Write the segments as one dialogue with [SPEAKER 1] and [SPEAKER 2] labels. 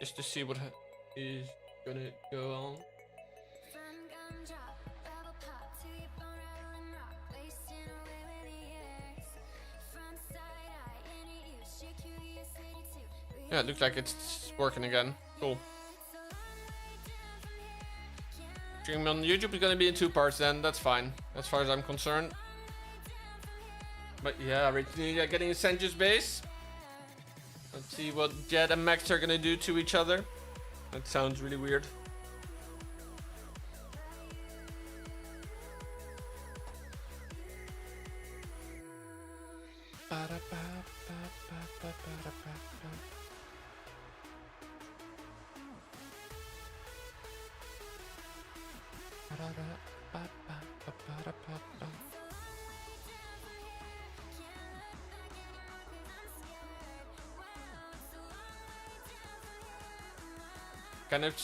[SPEAKER 1] just to see what is gonna go on. Yeah, it looks like it's working again. Cool. Streaming on YouTube is gonna be in 2 parts then, that's fine, as far as I'm concerned. But yeah, originally getting a Senju's base. Let's see what Jet and Max are gonna do to each other. That sounds really weird. Kind of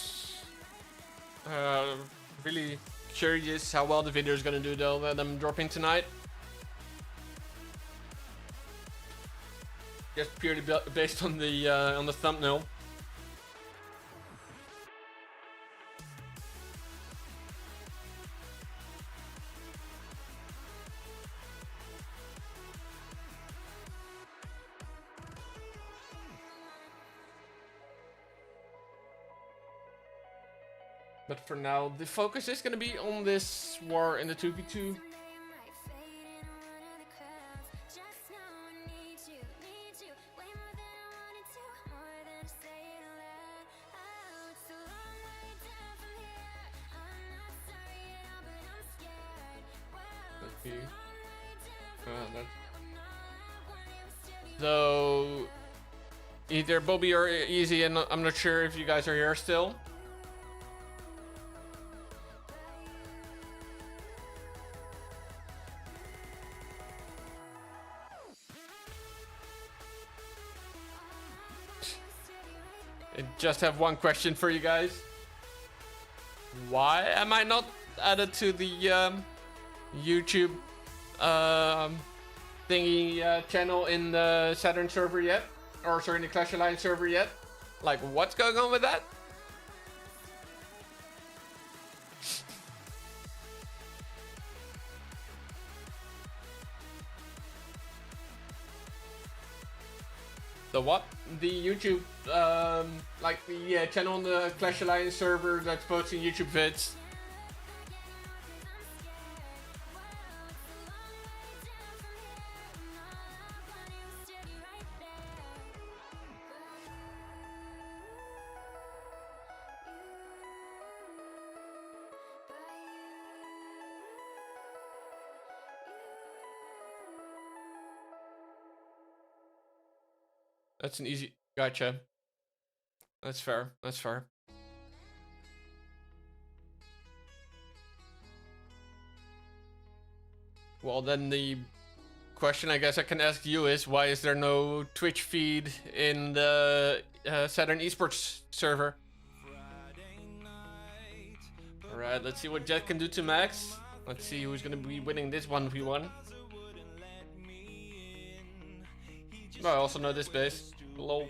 [SPEAKER 1] really curious how well the video is gonna do though that I'm dropping tonight. Just purely based on the thumbnail. But for now, the focus is going to be on this war in the 2v2. So, either Bobby or Easy, and I'm not sure if you guys are here still. I just have one question for you guys. Why am I not added to the YouTube thingy channel in the Saturn server yet? Or sorry, in the Clash Alliance server yet? Like, what's going on with that? The what? The YouTube, like the channel on the Clash Alliance server that's posting YouTube vids. That's an easy... Gotcha. That's fair. That's fair. Well, then the question I guess I can ask you is, why is there no Twitch feed in the Saturn Esports server? Alright, let's see what Jet can do to Max. Let's see who's going to be winning this 1v1. Oh, I also know this base. Lol.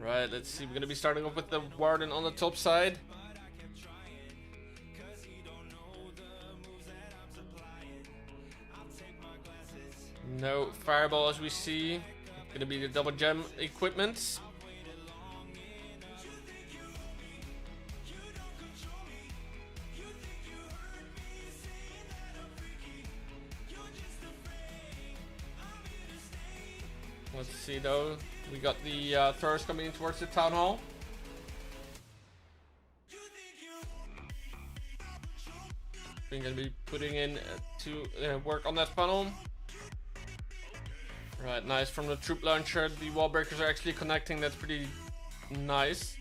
[SPEAKER 1] Right, let's see. We're gonna be starting off with the Warden on the top side. No Fireball as we see. Gonna be the double gem equipment. Let's see though. We got the throwers coming in towards the town hall. We're gonna be putting in to work on that funnel. Right, nice from the troop launcher. The wall breakers are actually connecting. That's pretty nice.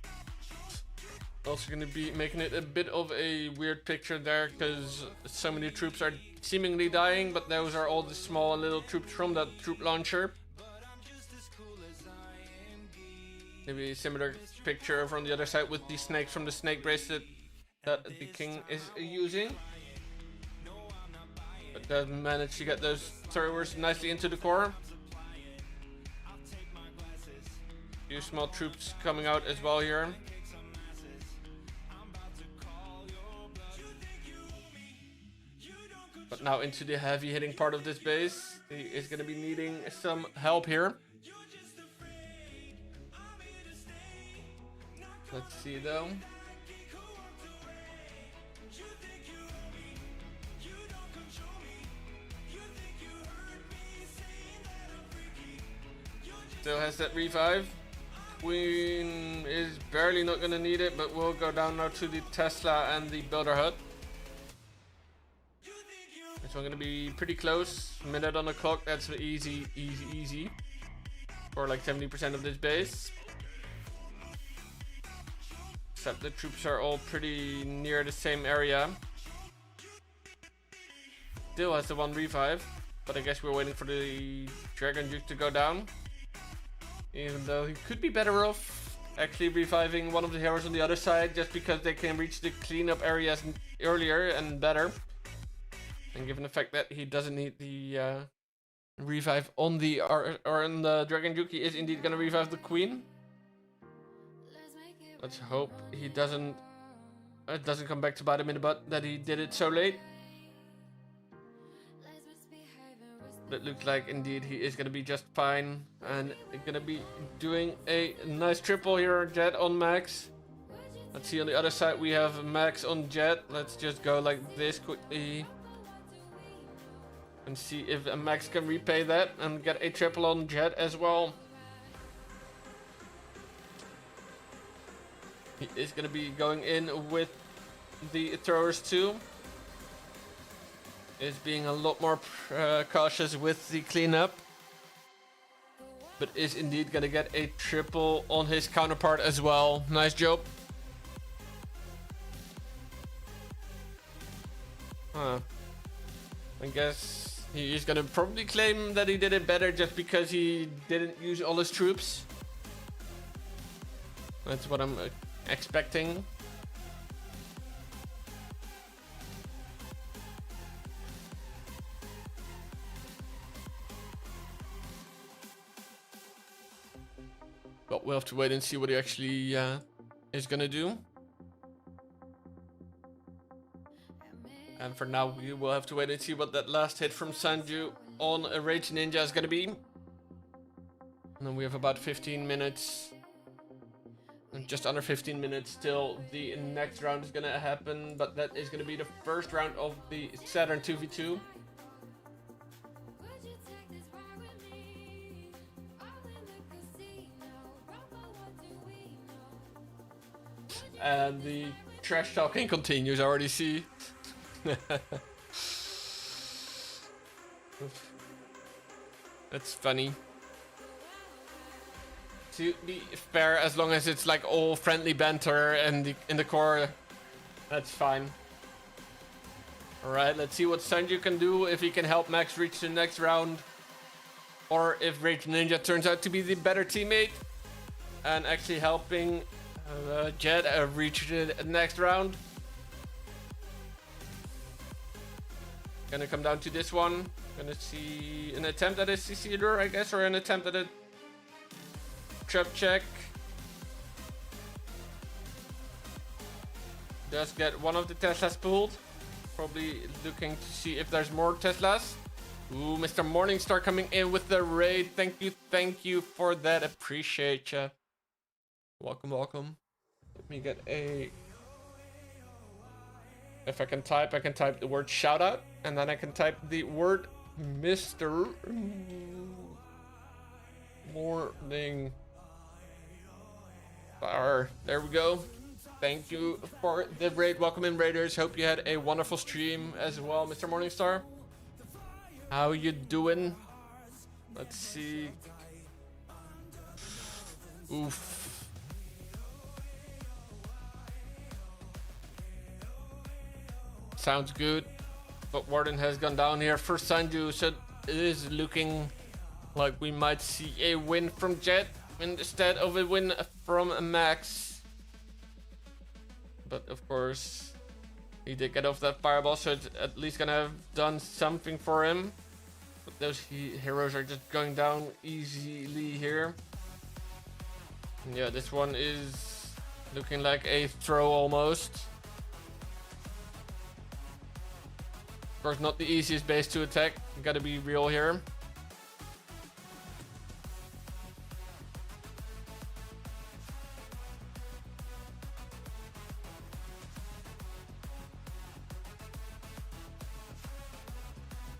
[SPEAKER 1] Also gonna be making it a bit of a weird picture there because so many troops are seemingly dying, but those are all the small little troops from that troop launcher. Maybe a similar picture over on the other side with the snakes from the snake bracelet that the king is using. But does manage to get those throwers nicely into the core. Few small troops coming out as well here. But now into the heavy hitting part of this base. He is going to be needing some help here. Let's see though. Still has that revive. Queen is barely not going to need it, but we'll go down now to the Tesla and the Builder Hut. This one's going to be pretty close. Minute on the clock, that's easy. For like 70% of this base. Except the troops are all pretty near the same area. Still has the one revive, but I guess we're waiting for the Dragon Duke to go down. Even though he could be better off actually reviving one of the heroes on the other side, just because they can reach the cleanup areas earlier and better. And given the fact that he doesn't need the revive on the on the Dragon Duke, he is indeed gonna revive the Queen. Let's hope he doesn't come back to bite him in the butt that he did it so late. But it looks like indeed he is gonna be just fine and gonna be doing a nice triple here. Jet on Max. Let's see, on the other side we have Max on Jet. Let's just go like this quickly and see if Max can repay that and get a triple on Jet as well. He is gonna be going in with the throwers too. Is being a lot more cautious with the cleanup, but is indeed gonna get a triple on his counterpart as well. Nice job. I guess he is gonna probably claim that he did it better just because he didn't use all his troops. That's what I'm expecting. But we'll have to wait and see what he actually is gonna do. And for now, we will have to wait and see what that last hit from Sanju on a Rage Ninja is gonna be. And then we have about 15 minutes. And just under 15 minutes till the next round is gonna happen. But that is gonna be the first round of the Saturn 2v2. And the trash talking continues, I already see. That's funny. To be fair, as long as it's like all friendly banter and in the core, that's fine. Alright, let's see what Sanju can do, if he can help Max reach the next round. Or if Rage Ninja turns out to be the better teammate and actually helping Jet reach the next round. Gonna come down to this one. Gonna see an attempt at a CC lure, I guess, or an attempt at a trap check. Does get one of the Teslas pulled. Probably looking to see if there's more Teslas. Ooh, Mr. Morningstar coming in with the raid. Thank you for that. Appreciate ya. Welcome. Let me get a... If I can type the word shout out, and then I can type the word Mr. Morning Star. There we go. Thank you for the raid. Welcome in, Raiders. Hope you had a wonderful stream as well, Mr. Morningstar. How you doing? Let's see. Oof. Sounds good. But Warden has gone down here for Sanju, so it is looking like we might see a win from Jet instead of a win from Max. But of course, he did get off that fireball, so it's at least gonna have done something for him. But those heroes are just going down easily here. Yeah, this one is looking like a throw almost. Of course, not the easiest base to attack. Gotta be real here.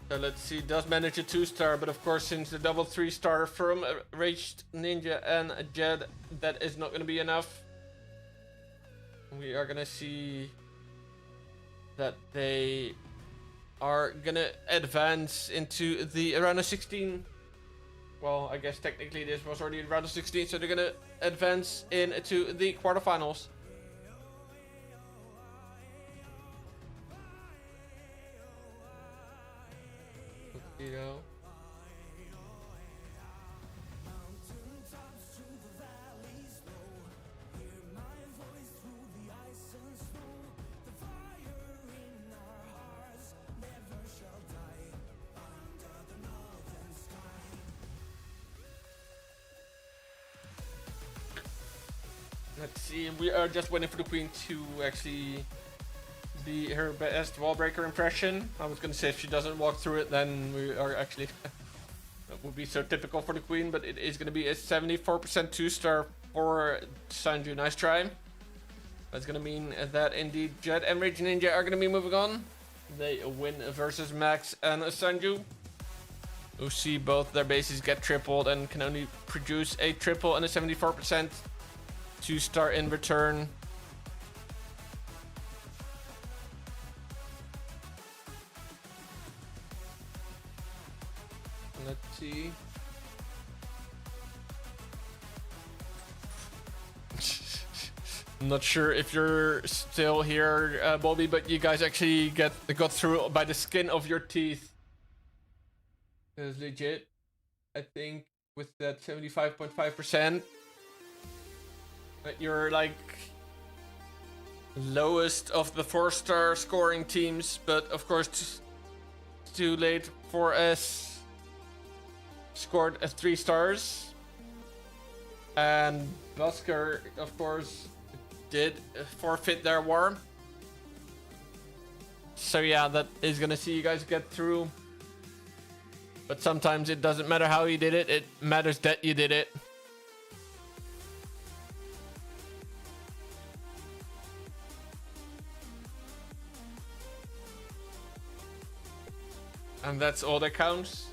[SPEAKER 1] So let's see, does manage a 2-star, but of course, since the double 3-star from Raged Ninja and Jed, that is not going to be enough. We are going to see that they are going to advance into the round of 16. Well, I guess technically this was already round of 16, so they're going to advance into the quarterfinals. You know. Let's see, we are just waiting for the queen to actually be her best wall breaker impression. I was gonna say if she doesn't walk through it, then we are actually that would be so typical for the queen, but it is gonna be a 74% 2-star for Sanju. Nice try. That's gonna mean that indeed Jet and Rage Ninja are gonna be moving on. They win versus Max and Sanju, who see both their bases get tripled and can only produce a triple and a 74% 2-star in return. Let's see. I'm not sure if you're still here, Bobby, but you guys actually got through by the skin of your teeth. That is legit. I think with that 75.5%, that you're like lowest of the 4-star scoring teams, but of course it's too late for us. Scored 3 stars, and Busker of course did forfeit their war. So yeah, that is gonna see you guys get through, but sometimes it doesn't matter how you did it, it matters that you did it. And that's all that counts.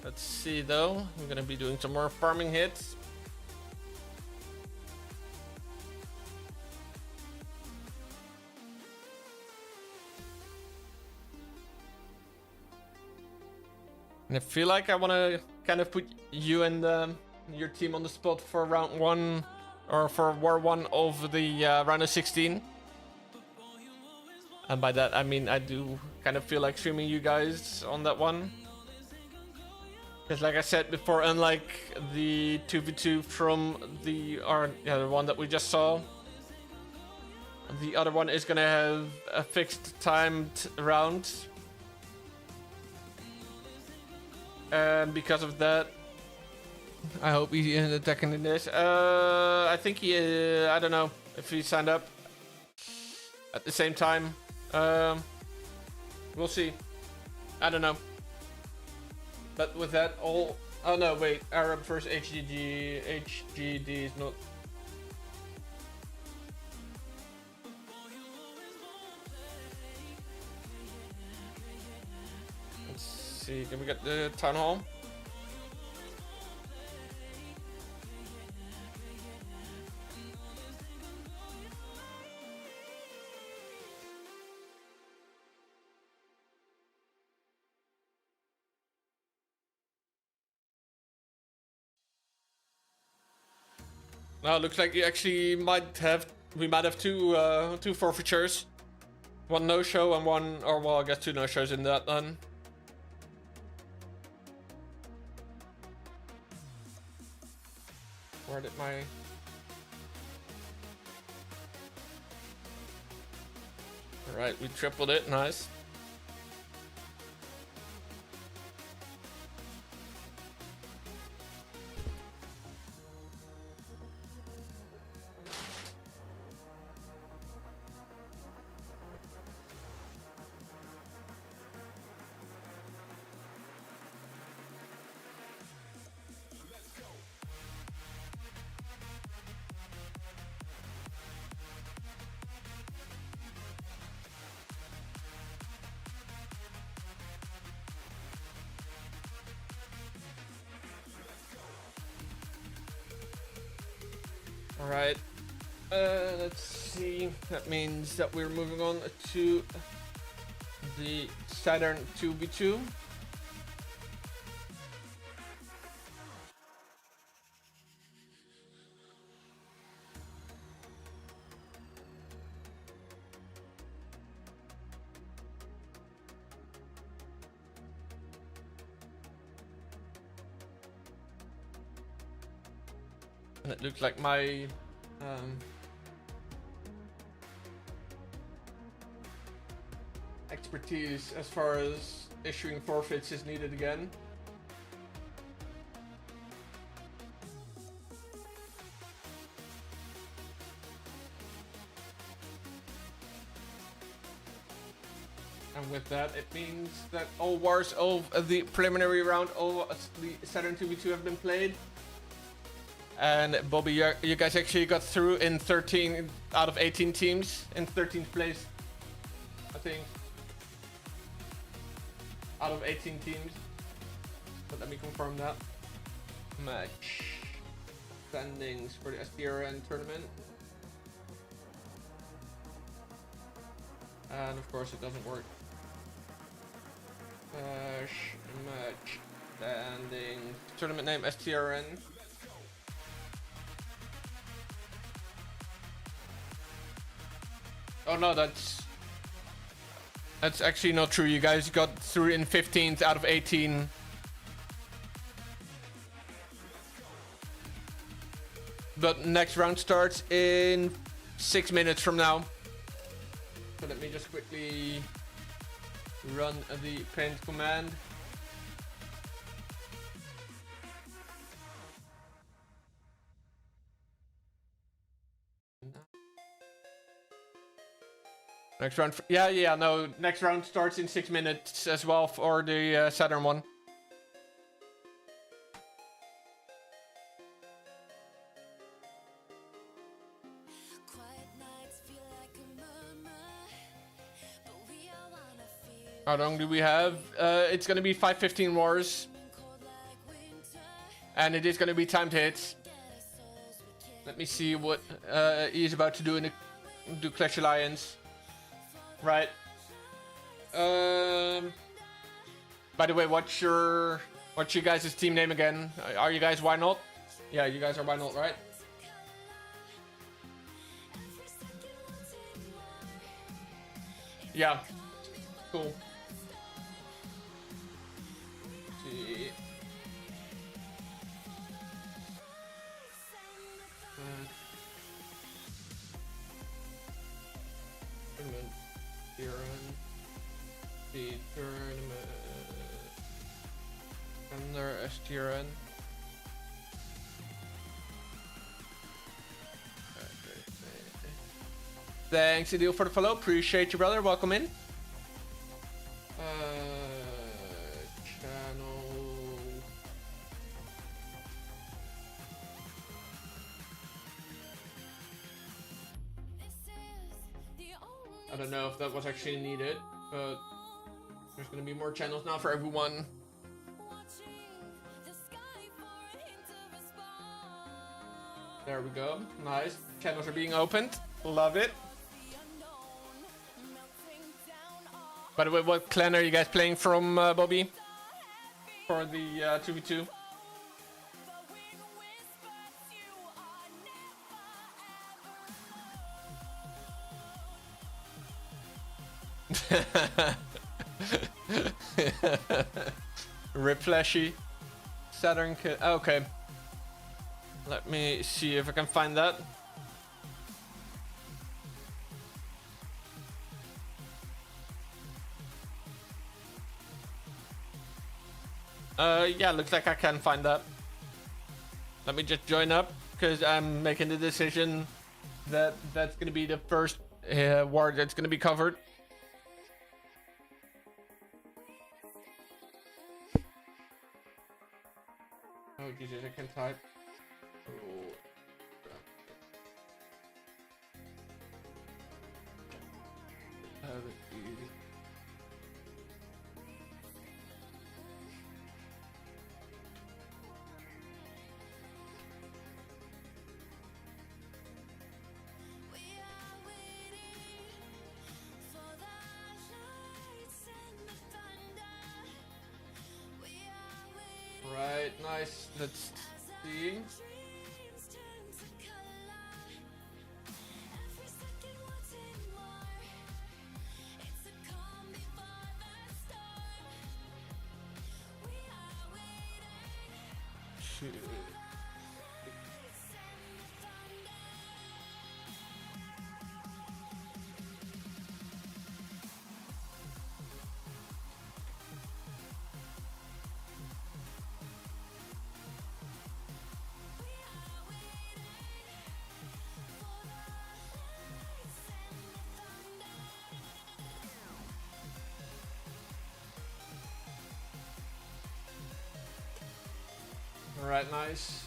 [SPEAKER 1] Let's see though, we're gonna be doing some more farming hits. And I feel like I want to kind of put you and your team on the spot for round 1, or for war 1 of the round of 16. And by that I mean I do kind of feel like streaming you guys on that one. Because like I said before, unlike the 2v2 from the other one that we just saw, the other one is gonna have a fixed timed round. And because of that, I hope he is attacking in this. I think he, I don't know if he signed up at the same time. We'll see. I don't know. But with that all, oh no, wait, Arab versus HGD is not. Let's see, can we get the town hall? Now looks like you actually might have, we might have two forfeitures, one no show and one, or well, I guess 2 no shows in that then. Where did my? All right, we tripled it, nice. Alright. Let's see. That means that we're moving on to the Saturn 2v2. And it looks like my expertise as far as issuing forfeits is needed again. And with that, it means that all wars of the preliminary round of the Saturn 2v2 have been played. And Bobby, you guys actually got through in 13 out of 18 teams in 13th place, I think. Out of 18 teams. But let me confirm that. Match standings for the STRN tournament. And of course it doesn't work. Match standings. Tournament name STRN. Oh no, that's actually not true. You guys got through in 15th out of 18. But next round starts in 6 minutes from now. So let me just quickly run the paint command. Next round, no, next round starts in 6 minutes as well for the Saturn one. How long do we have? It's gonna be 5:15 wars. And it is gonna be timed hits. Let me see what he's about to do in the Clash Alliance. Right. By the way, what's your guys' team name again? Are you guys Why Not? Yeah, you guys are Why Not, right? Yeah. Cool. See. The tournament under STRN. Thanks, Adil, for the follow. Appreciate you, brother. Welcome in. Channel. I don't know if that was actually needed, but there's gonna be more channels now for everyone. There we go. Nice. Channels are being opened. Love it. By the way, what clan are you guys playing from, Bobby? For the 2v2? Rip Flashy. Saturn kid. Okay. Let me see if I can find that. Yeah, looks like I can find that. Let me just join up, because I'm making the decision that that's gonna be the first war that's gonna be covered. Oh Jesus, I can type. Oh. Right, nice. Let's see. Shoot. Alright, nice.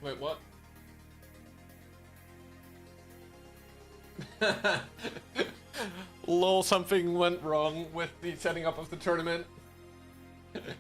[SPEAKER 1] Wait, what? Lol, something went wrong with the setting up of the tournament. Okay.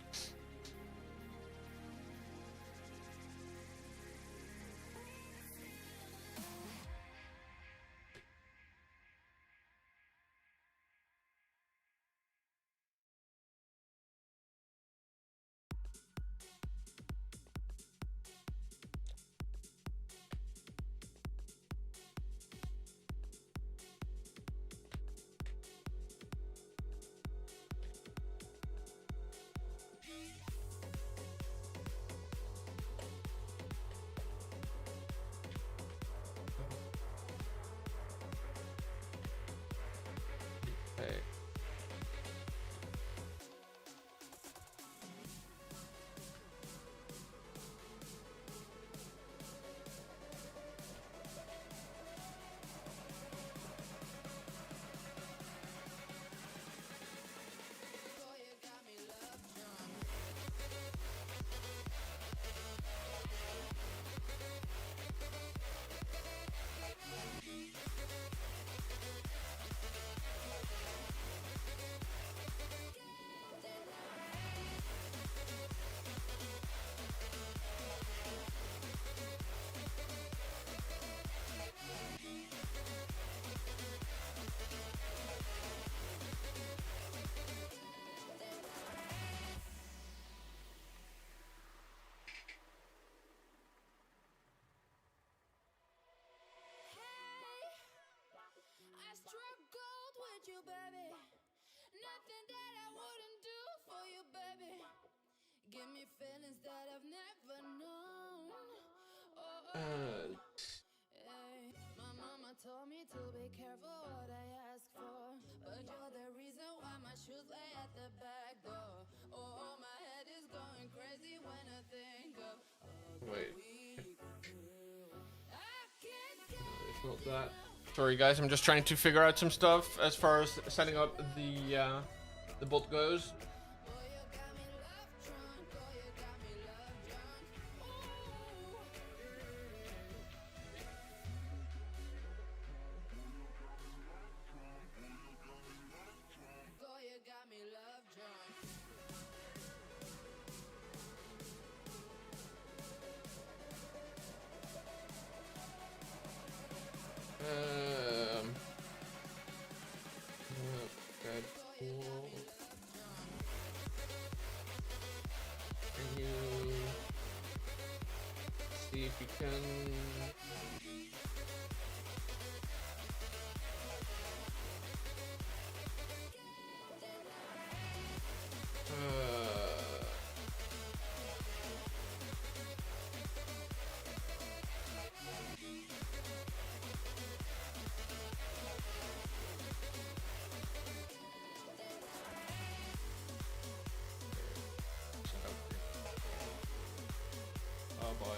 [SPEAKER 2] I struck gold with you, baby. Nothing that I wouldn't do for you, baby. Give me feelings that I've never known. Hey. My mama told me to be careful what I ask for, but you're the reason why my shoes lay at the back door. Oh, my head is going crazy when I think of
[SPEAKER 1] Wait.
[SPEAKER 2] I can't get
[SPEAKER 1] It's not that. Sorry guys, I'm just trying to figure out some stuff as far as setting up the bot goes. Okay, cool. Can you see if you can? Oh boy.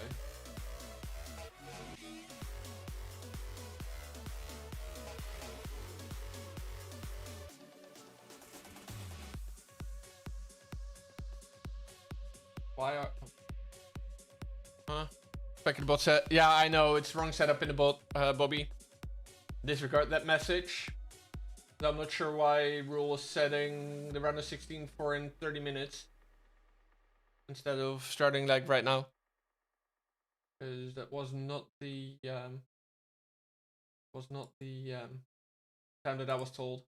[SPEAKER 1] Why are... Huh? Packet bot set. Yeah, I know. It's wrong setup in the bot, Bobby. Disregard that message. I'm not sure why Rule was setting the round of 16 for in 30 minutes instead of starting like right now, because that was not the time that I was told.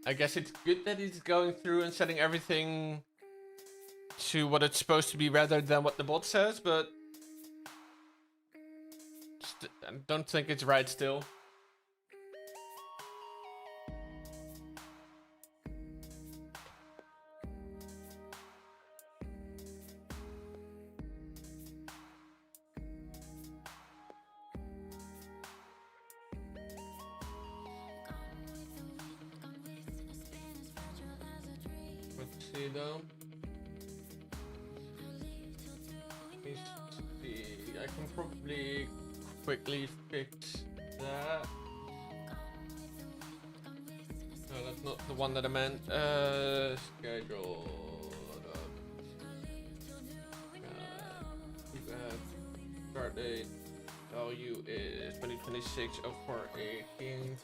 [SPEAKER 1] I guess it's good that he's going through and setting everything to what it's supposed to be rather than what the bot says, but I don't think it's right still. Let's see though. I can probably quickly fix that. No, that's not the one that I meant. Schedule. Start date. Value is 2026 of 418.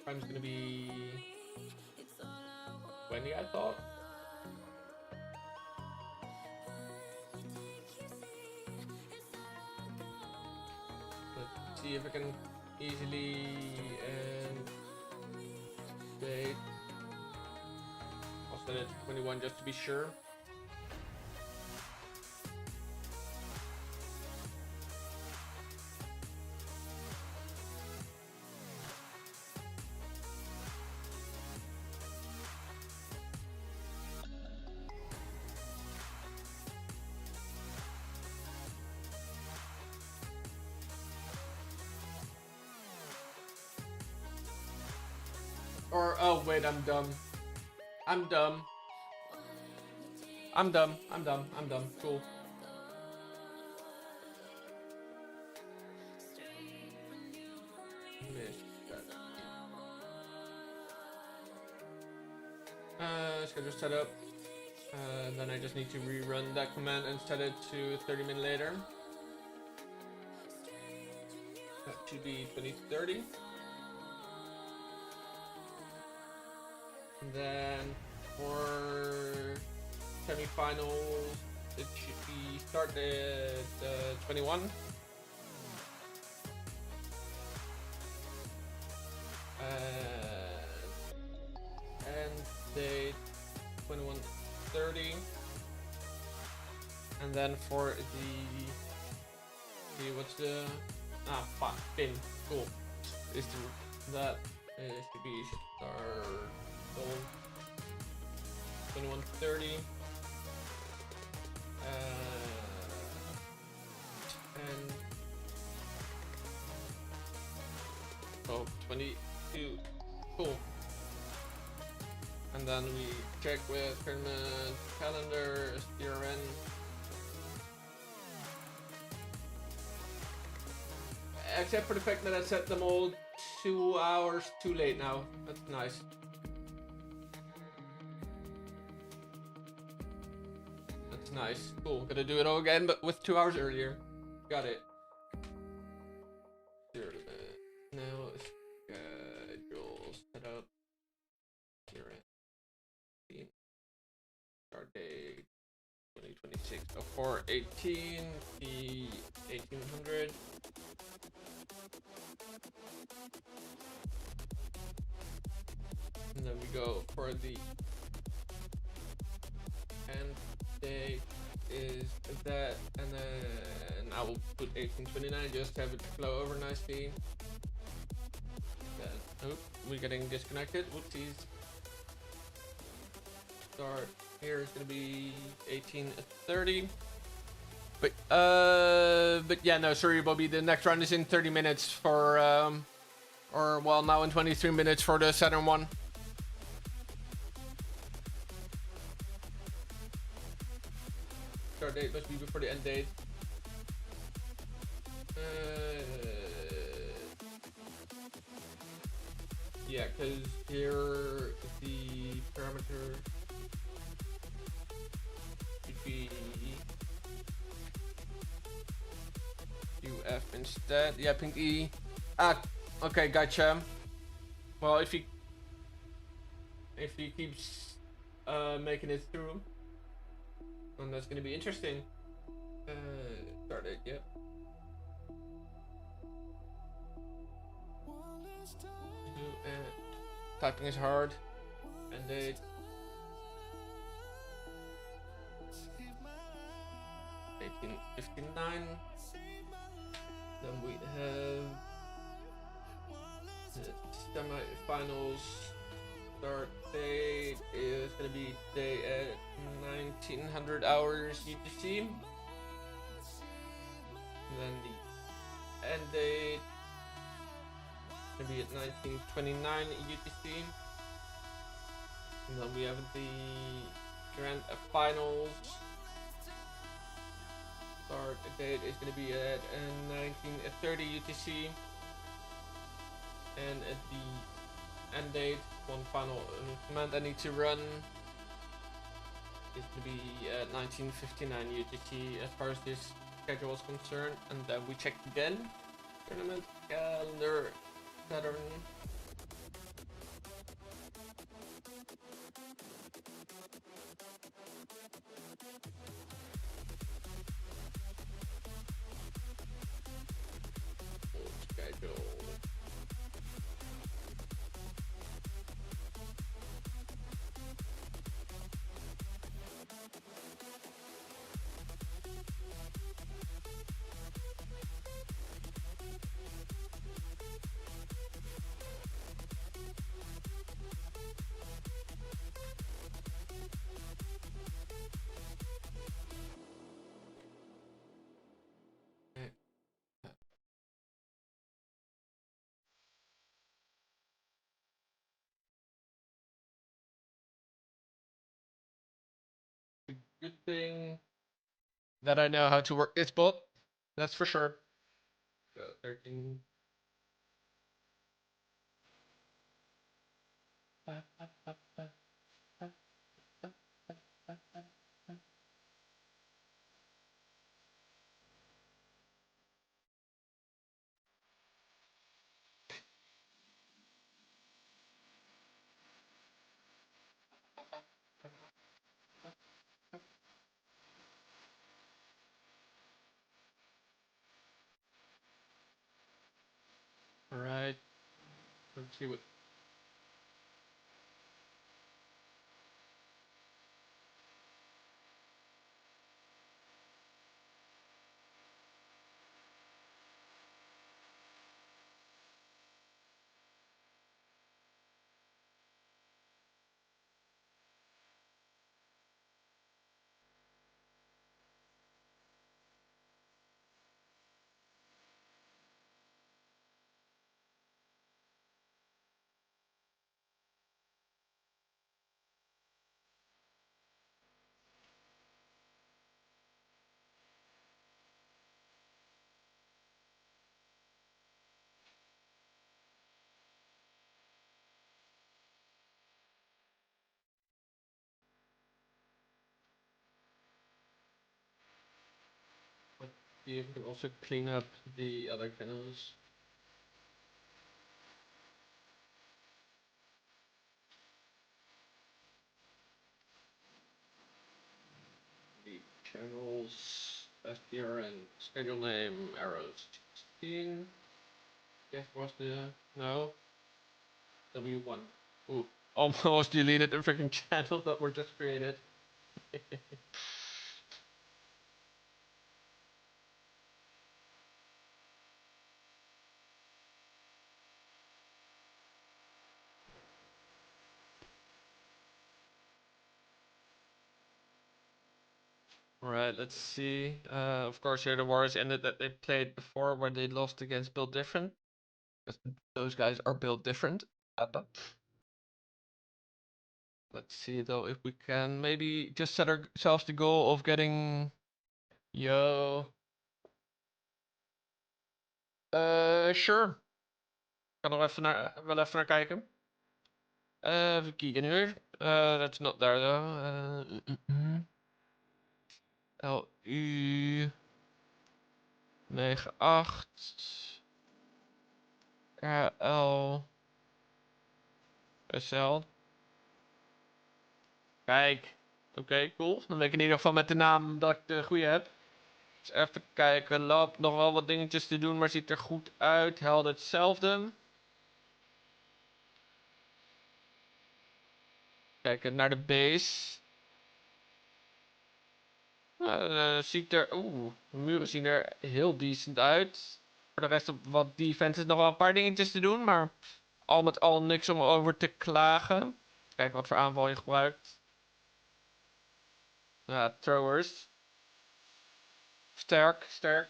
[SPEAKER 1] Time's gonna be 20, I thought. Let's see if I can easily date. I'll set it to 21 just to be sure. Or, oh wait, I'm dumb. I'm dumb. Cool. Schedule setup. Then I just need to rerun that command and set it to 30 minutes later. That should be 2030. And then for semifinals, it should be start at 21. And date 21:30. And then for the what's the pin, cool, is that should be start 21:30. And 22. Cool. And then we check with tournament calendar, SDRN. Except for the fact that I set them all 2 hours too late now. That's nice. That's nice. Cool. Gonna do it all again, but with 2 hours earlier. Got it. Now schedule set up. Start date 2026 of 418 the 1800. And then we go for the end date is that, and then I will put 1829 just to have it flow over nicely. Then, oh, we're getting disconnected. Whoopsies. Start here is gonna be 18:30. But yeah, no, sorry, Bobby. The next round is in 30 minutes for or well, now in 23 minutes for the Saturn one. Start date must be before the end date. Yeah, because here the parameter should be F instead. Yeah, ping E. Ah, okay, gotcha. Well, if he keeps making it through, then that's gonna be interesting. Started, yep. Typing is hard. And they 1859. Then we have the semi-finals. Start date is gonna be today at 1900 hours UTC. And then the end date is gonna be at 1929 UTC. And then we have the grand finals. Start date is gonna be at 1930 UTC. And at the end date, one final command I need to run is to be at 1959 UTC as far as this schedule is concerned, and then we check again. Tournament calendar pattern. Schedule. Good thing that I know how to work this bot. That's for sure. So 13. All right. Let's see what. You can also clean up the other channels. The channels, SDRN, schedule name, arrows, 16. Guess what's the, no, W1. Ooh, almost deleted the freaking channel that were just created. Alright, let's see. Of course, here the wars ended that they played before where they lost against Build Different. Those guys are built different. Let's see though if we can maybe just set ourselves the goal of getting. Yo. Sure. Kan er wel even naar kijken. Even kijken nu. That's not there though. LU. 9-8. KL. SL. Kijk. Oké, cool. Dan weet ik in ieder geval met de naam dat ik de goede heb. Dus even kijken. Loopt nog wel wat dingetjes te doen, maar ziet er goed uit. Held hetzelfde. Kijken naar de base. Ziet er... de muren zien er heel decent uit. Voor de rest op wat defense is nog wel een paar dingetjes te doen, maar al met al niks om over te klagen. Kijk wat voor aanval je gebruikt. Ja, throwers. Sterk, sterk.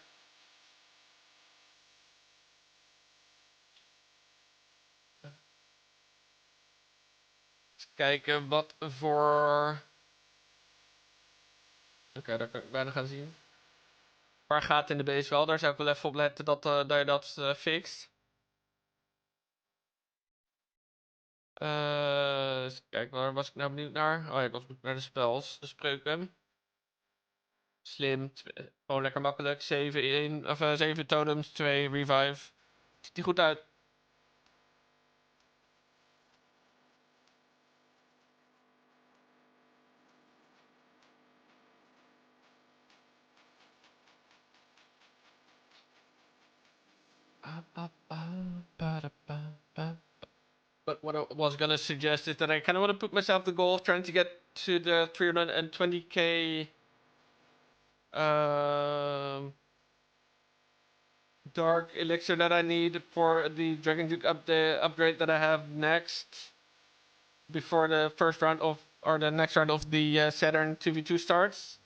[SPEAKER 1] Eens kijken wat voor... Oké, daar kan ik bijna gaan zien. Een paar gaten in de base wel. Daar zou ik wel even op letten dat je dat fixt. Kijk, waar was ik nou benieuwd naar? Oh ja, ik was benieuwd naar de spells, de spreuken. Slim, gewoon lekker makkelijk. 7 totems, 2 revive. Ziet die goed uit. But what I was gonna suggest is that I kind of want to put myself the goal of trying to get to the 320k dark elixir that I need for the Dragon Duke upgrade that I have next. Before the first round of, or the next round of the Saturn 2v2 starts.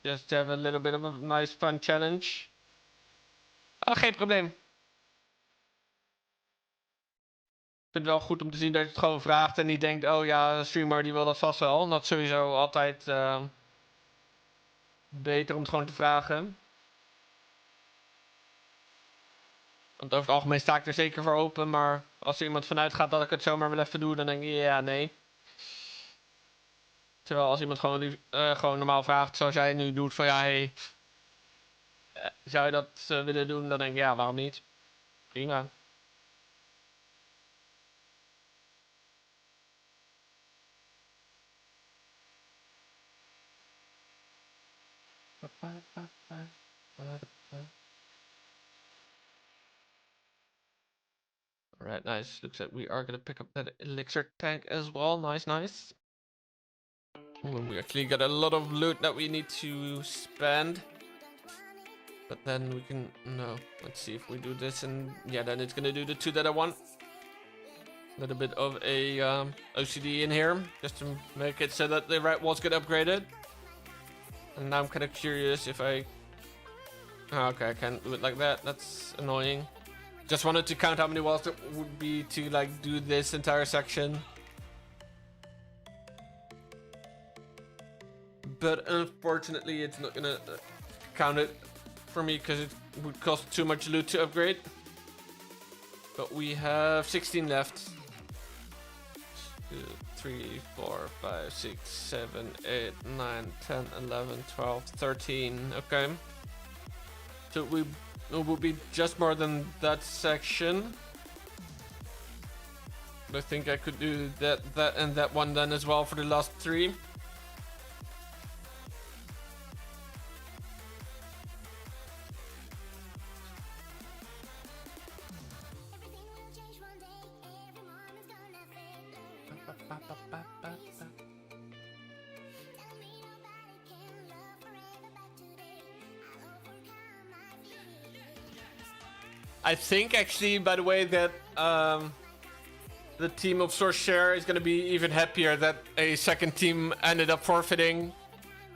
[SPEAKER 1] Just to have a little bit of a nice fun challenge. Oh, geen probleem. Ik vind het wel goed om te zien dat je het gewoon vraagt en niet denkt, oh ja, de streamer die wil dat vast wel. Dat is sowieso altijd beter om het gewoon te vragen. Want over het algemeen sta ik er zeker voor open, maar als er iemand vanuit gaat dat ik het zomaar wel even doe, dan denk ik ja, nee. Terwijl als iemand gewoon normaal vraagt, zoals jij nu doet, van ja, hey, zou je dat willen doen? Dan denk ik ja, waarom niet? Prima. Alright, nice. Looks like we are gonna pick up that elixir tank as well. Nice, nice. Ooh, we actually got a lot of loot that we need to spend. But then we can... No. Let's see if we do this and... Yeah, then it's gonna do the 2 that I want. A little bit of a OCD in here. Just to make it so that the right walls get upgraded. And now I'm kind of curious if I... Oh, okay, I can't do it like that. That's annoying. Just wanted to count how many walls there would be to like do this entire section. But unfortunately it's not gonna count it for me because it would cost too much loot to upgrade. But we have 16 left. 2, 3, 4, 5, 6, 7, 8, 9, 10, 11, 12, 13. Okay. So it will be just more than that section. But I think I could do that, and that one then as well for the last 3. I think actually, by the way, that the team of Sorcerer is going to be even happier that a second team ended up forfeiting.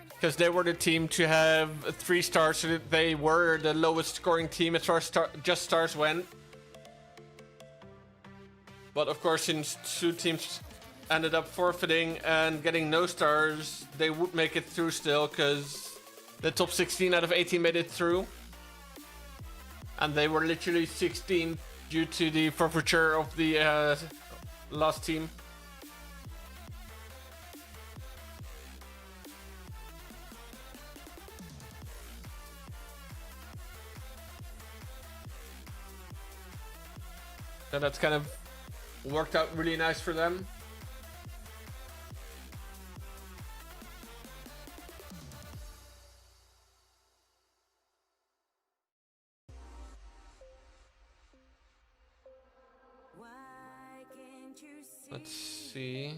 [SPEAKER 1] Because they were the team to have 3 stars, so that they were the lowest scoring team as far as just stars went. But of course, since 2 teams ended up forfeiting and getting no stars, they would make it through still, because the top 16 out of 18 made it through. And they were literally 16 due to the forfeiture of the last team. So that's kind of worked out really nice for them. Let's see.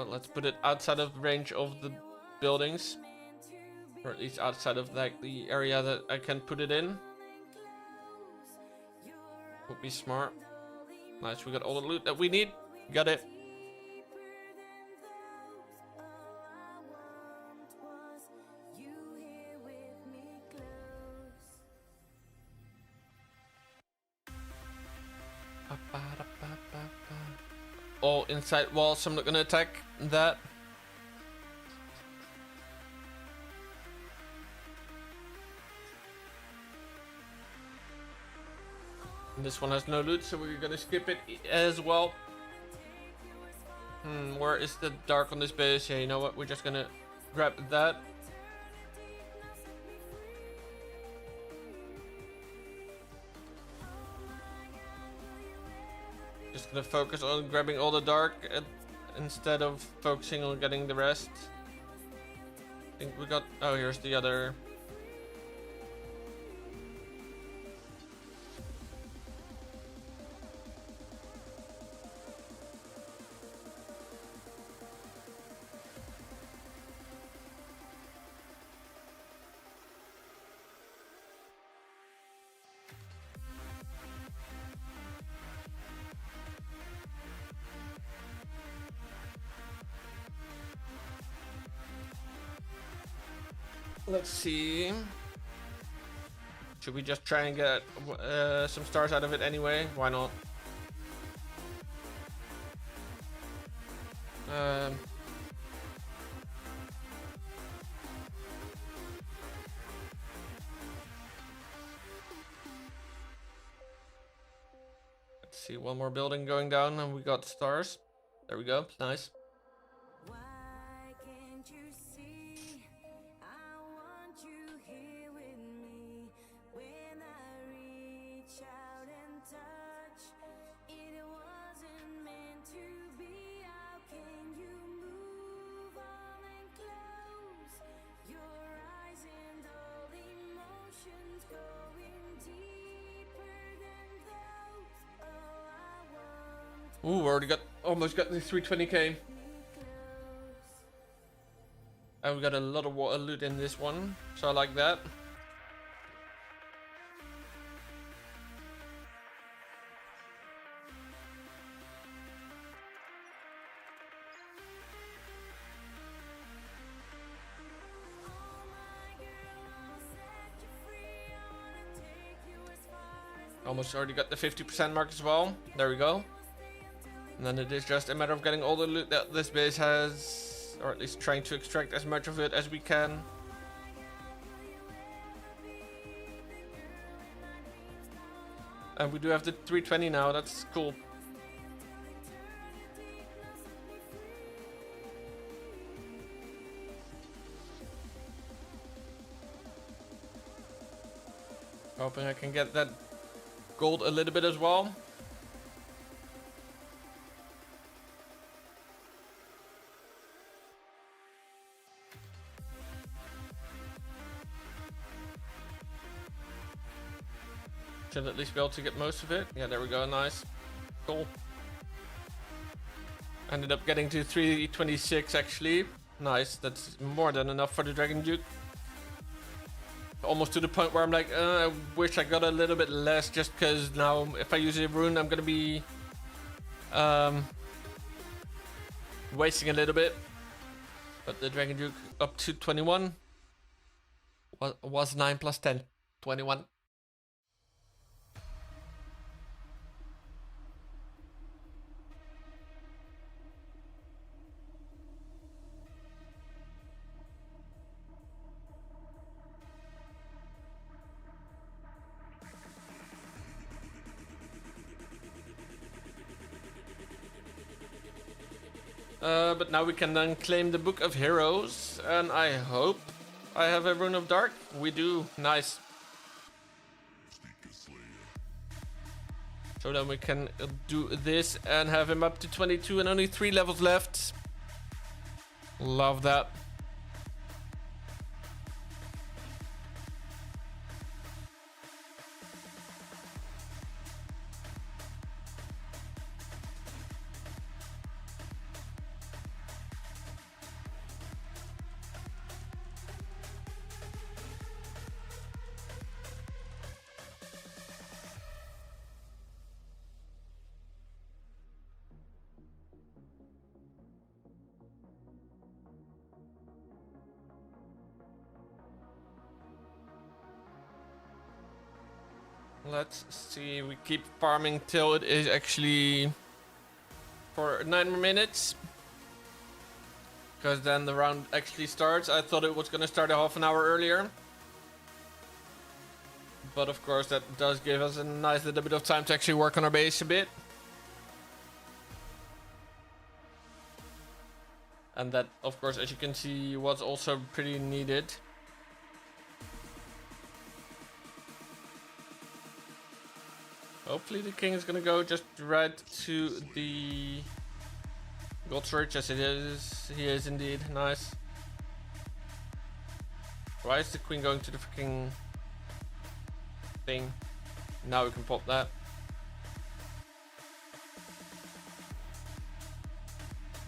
[SPEAKER 1] Let's put it outside of range of the buildings, or at least outside of like the area that I can put it in. Would be smart. Nice, we got all the loot that we need. Got it. All inside walls, so I'm not gonna attack that. And this one has no loot, so we're gonna skip it as well. Where is the dark on this base? Yeah, you know what? We're just gonna grab that. Just gonna focus on grabbing all the dark instead of focusing on getting the rest. I think we got... Oh, here's the other... Let's see. Should we just try and get some stars out of it anyway? Why not? Let's see, one more building going down and we got stars. There we go, nice. Ooh, we already almost got the 320k. And we got a lot of water loot in this one, so I like that. Almost already got the 50% mark as well. There we go. And then it is just a matter of getting all the loot that this base has, or at least trying to extract as much of it as we can. And we do have the 320 now, that's cool. Hoping I can get that gold a little bit as well. Should at least be able to get most of it. Yeah, there we go, nice. Cool. Ended up getting to 326 actually. Nice, that's more than enough for the Dragon Duke. Almost to the point where I'm like, I wish I got a little bit less, just because now if I use a rune I'm gonna be wasting a little bit. But the Dragon Duke up to 21 was 9 plus 10, 21. But now we can then claim the Book of Heroes, and I hope I have a Rune of Dark. We do. Nice. So then we can do this and have him up to 22 and only 3 levels left. Love that. Let's see, we keep farming till it is actually for 9 more minutes. Because then the round actually starts. I thought it was going to start a half an hour earlier. But of course that does give us a nice little bit of time to actually work on our base a bit. And that, of course, as you can see, was also pretty needed. Hopefully the king is gonna go just right to the gold storage. Yes, it is. He is indeed. Nice. Why is the queen going to the freaking thing? Now we can pop that.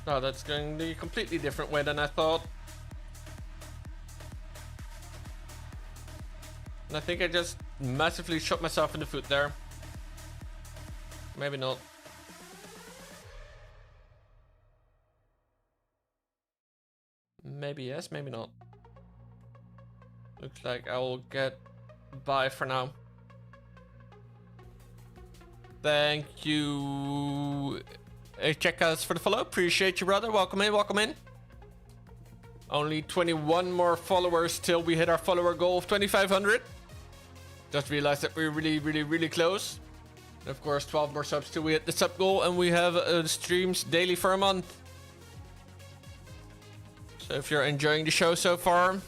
[SPEAKER 1] Oh, that's going the completely different way than I thought. And I think I just massively shot myself in the foot there. Maybe not. Maybe yes, maybe not. Looks like I will get by for now. Thank you, check us for the follow. Appreciate you, brother. Welcome in, welcome in. Only 21 more followers till we hit our follower goal of 2,500. Just realized that we're really close. And of course, 12 more subs till we hit the sub goal, and we have streams daily for a month. So if you're enjoying the show so far,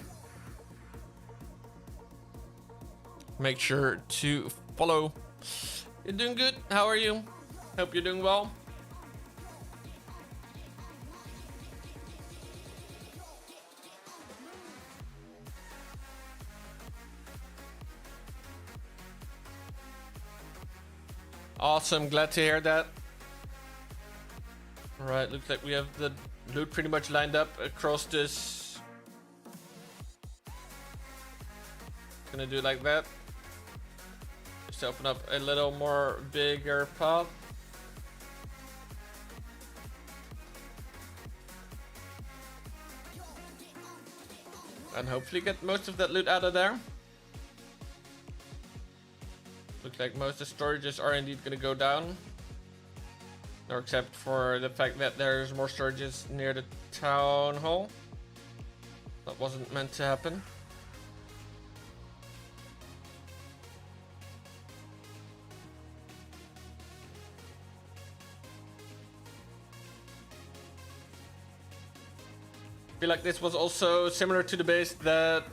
[SPEAKER 1] make sure to follow. You're doing good. How are you? Hope you're doing well. Awesome, glad to hear that. Alright, looks like we have the loot pretty much lined up across this. Gonna do it like that. Just open up a little more bigger path. And hopefully get most of that loot out of there. Looks like most of the storages are indeed going to go down. Or except for the fact that there's more storages near the town hall. That wasn't meant to happen. I feel like this was also similar to the base that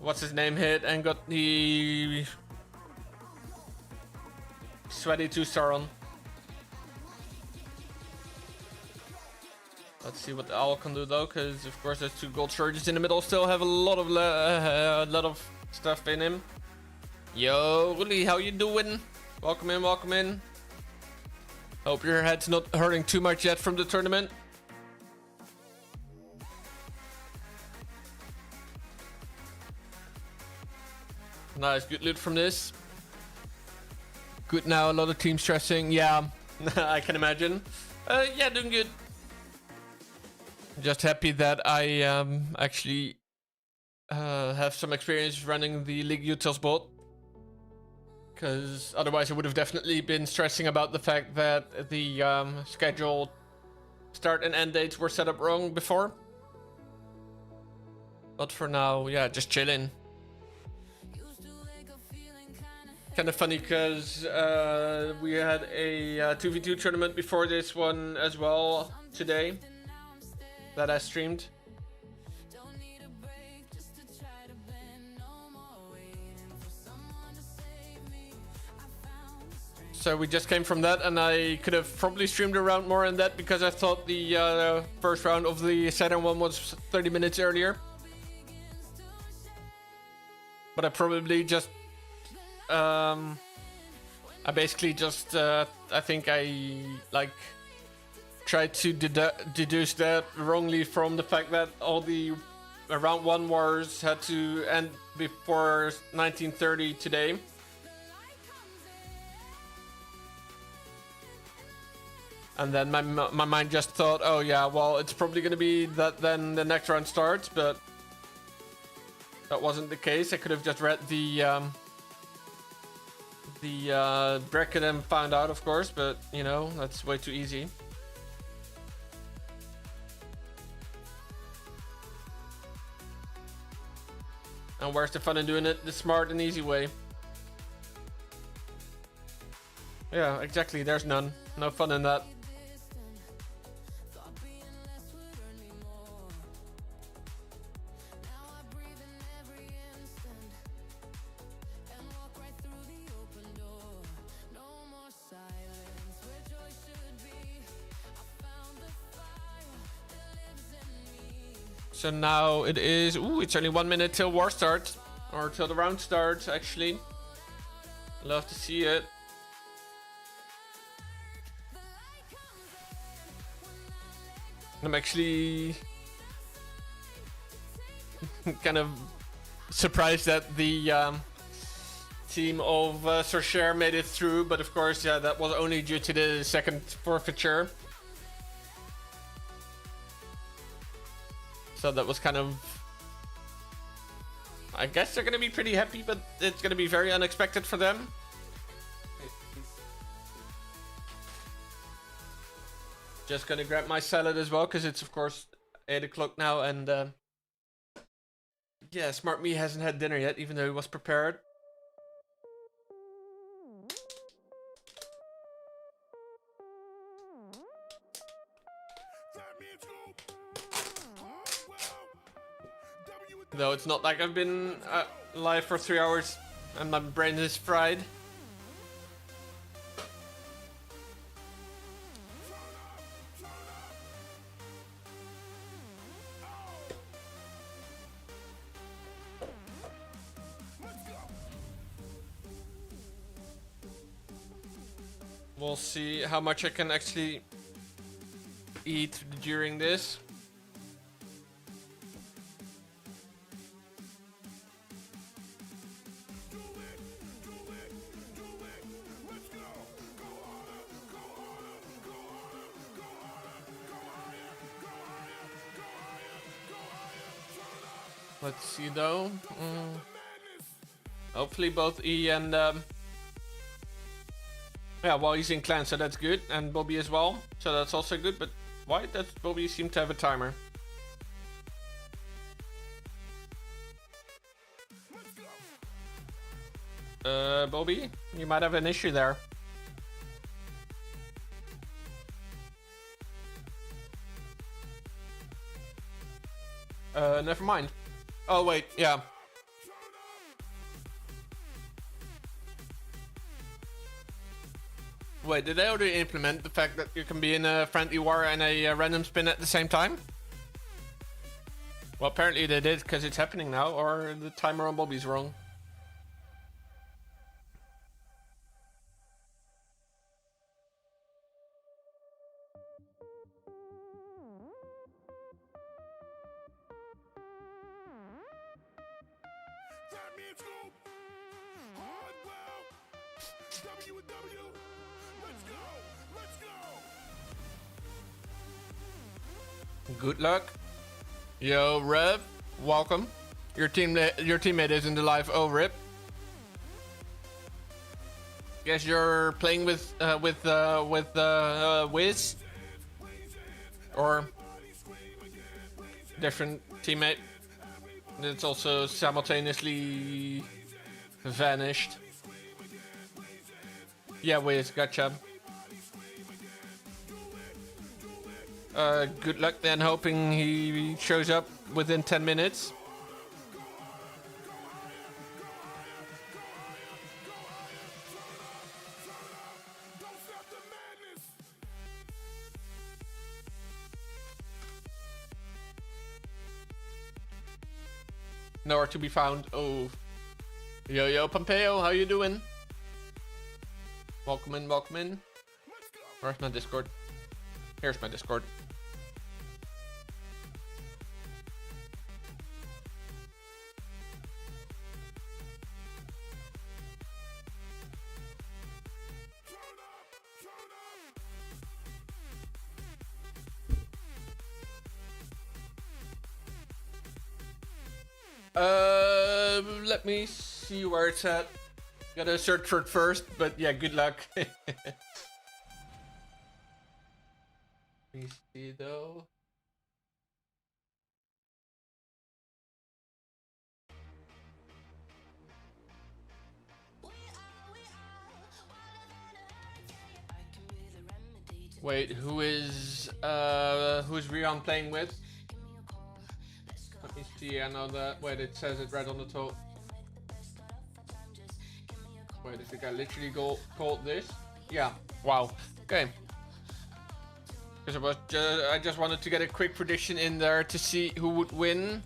[SPEAKER 1] what's his name hit and got the sweaty 2-star on. Let's see what the owl can do though, because of course those 2 gold charges in the middle still have a lot of stuff in him. Yo, Ruli, how you doing? Welcome in, welcome in. Hope your head's not hurting too much yet from the tournament. Nice, good loot from this. Good now, a lot of team stressing. Yeah, I can imagine. Yeah, doing good. Just happy that I actually have some experience running the League Utils bot. Because otherwise I would have definitely been stressing about the fact that the scheduled start and end dates were set up wrong before. But for now, yeah, just chilling. Kind of funny because we had a 2v2 tournament before this one as well today. that I streamed. So we just came from that, and I could have probably streamed a round more in that because I thought the first round of the Saturn one was 30 minutes earlier. But I probably just, I basically just, I think I like tried to deduce that wrongly from the fact that all the round one wars had to end before 1930 today. And then my mind just thought, oh yeah, well, it's probably going to be that then the next round starts, but that wasn't the case. I could have just read the bracket and found out, of course, but you know, that's way too easy. And where's the fun in doing it the smart and easy way? Yeah, exactly. There's none. No fun in that. So now it is, it's only 1 minute till war starts, or till the round starts, actually. Love to see it. I'm actually kind of surprised that the team of Sorcher made it through, but of course, yeah, that was only due to the second forfeiture. So that was kind of, I guess they're gonna be pretty happy, but it's gonna be very unexpected for them. Just gonna grab my salad as well, because it's of course 8 o'clock now, and yeah, Smart Me hasn't had dinner yet, even though he was prepared. Though it's not like I've been live for 3 hours and my brain is fried. We'll see how much I can actually eat during this. Let's see though. Hopefully both E and yeah, well, he's in clan, so that's good, and Bobby as well, so that's also good. But why does Bobby seem to have a timer? Bobby, you might have an issue there. Never mind. Oh wait, yeah. Wait, did they already implement the fact that you can be in a friendly war and a random spin at the same time? Well, apparently they did, because it's happening now, or the timer on Bobby's wrong. Good luck. Yo, Rev, welcome. Your teammate is in the live. Oh, rip. Guess you're playing with Wiz, or different teammate that's also simultaneously vanished. Yeah, Wiz, gotcha. Good luck then, hoping he shows up within 10 minutes. Nowhere to be found. Oh. Yo, Pompeo, how you doing? Welcome in, welcome in. Where's my Discord? Here's my Discord. Let me see where it's at. Gotta search for it first, but yeah, good luck. Let me see though. Wait, who's Rion playing with? Let me see, I know that. Wait, it says it right on the top. Wait, did the guy literally called this? Yeah, wow. Okay. Because I just wanted to get a quick prediction in there to see who would win.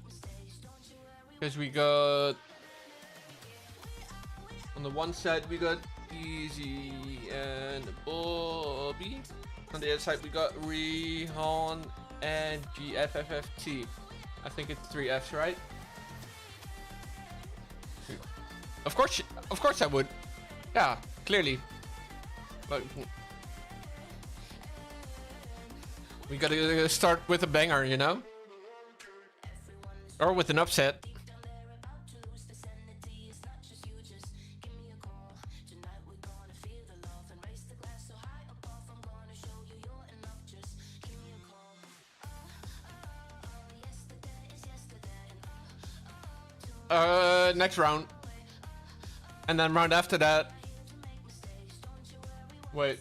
[SPEAKER 1] Because we got... On the one side we got Easy and Bobby. On the other side we got Rihan and GFFFT. I think it's 3 Fs, right? Of course I would. Yeah, clearly. But we gotta start with a banger, you know? Or with an upset. Next round. And then round after that. Wait.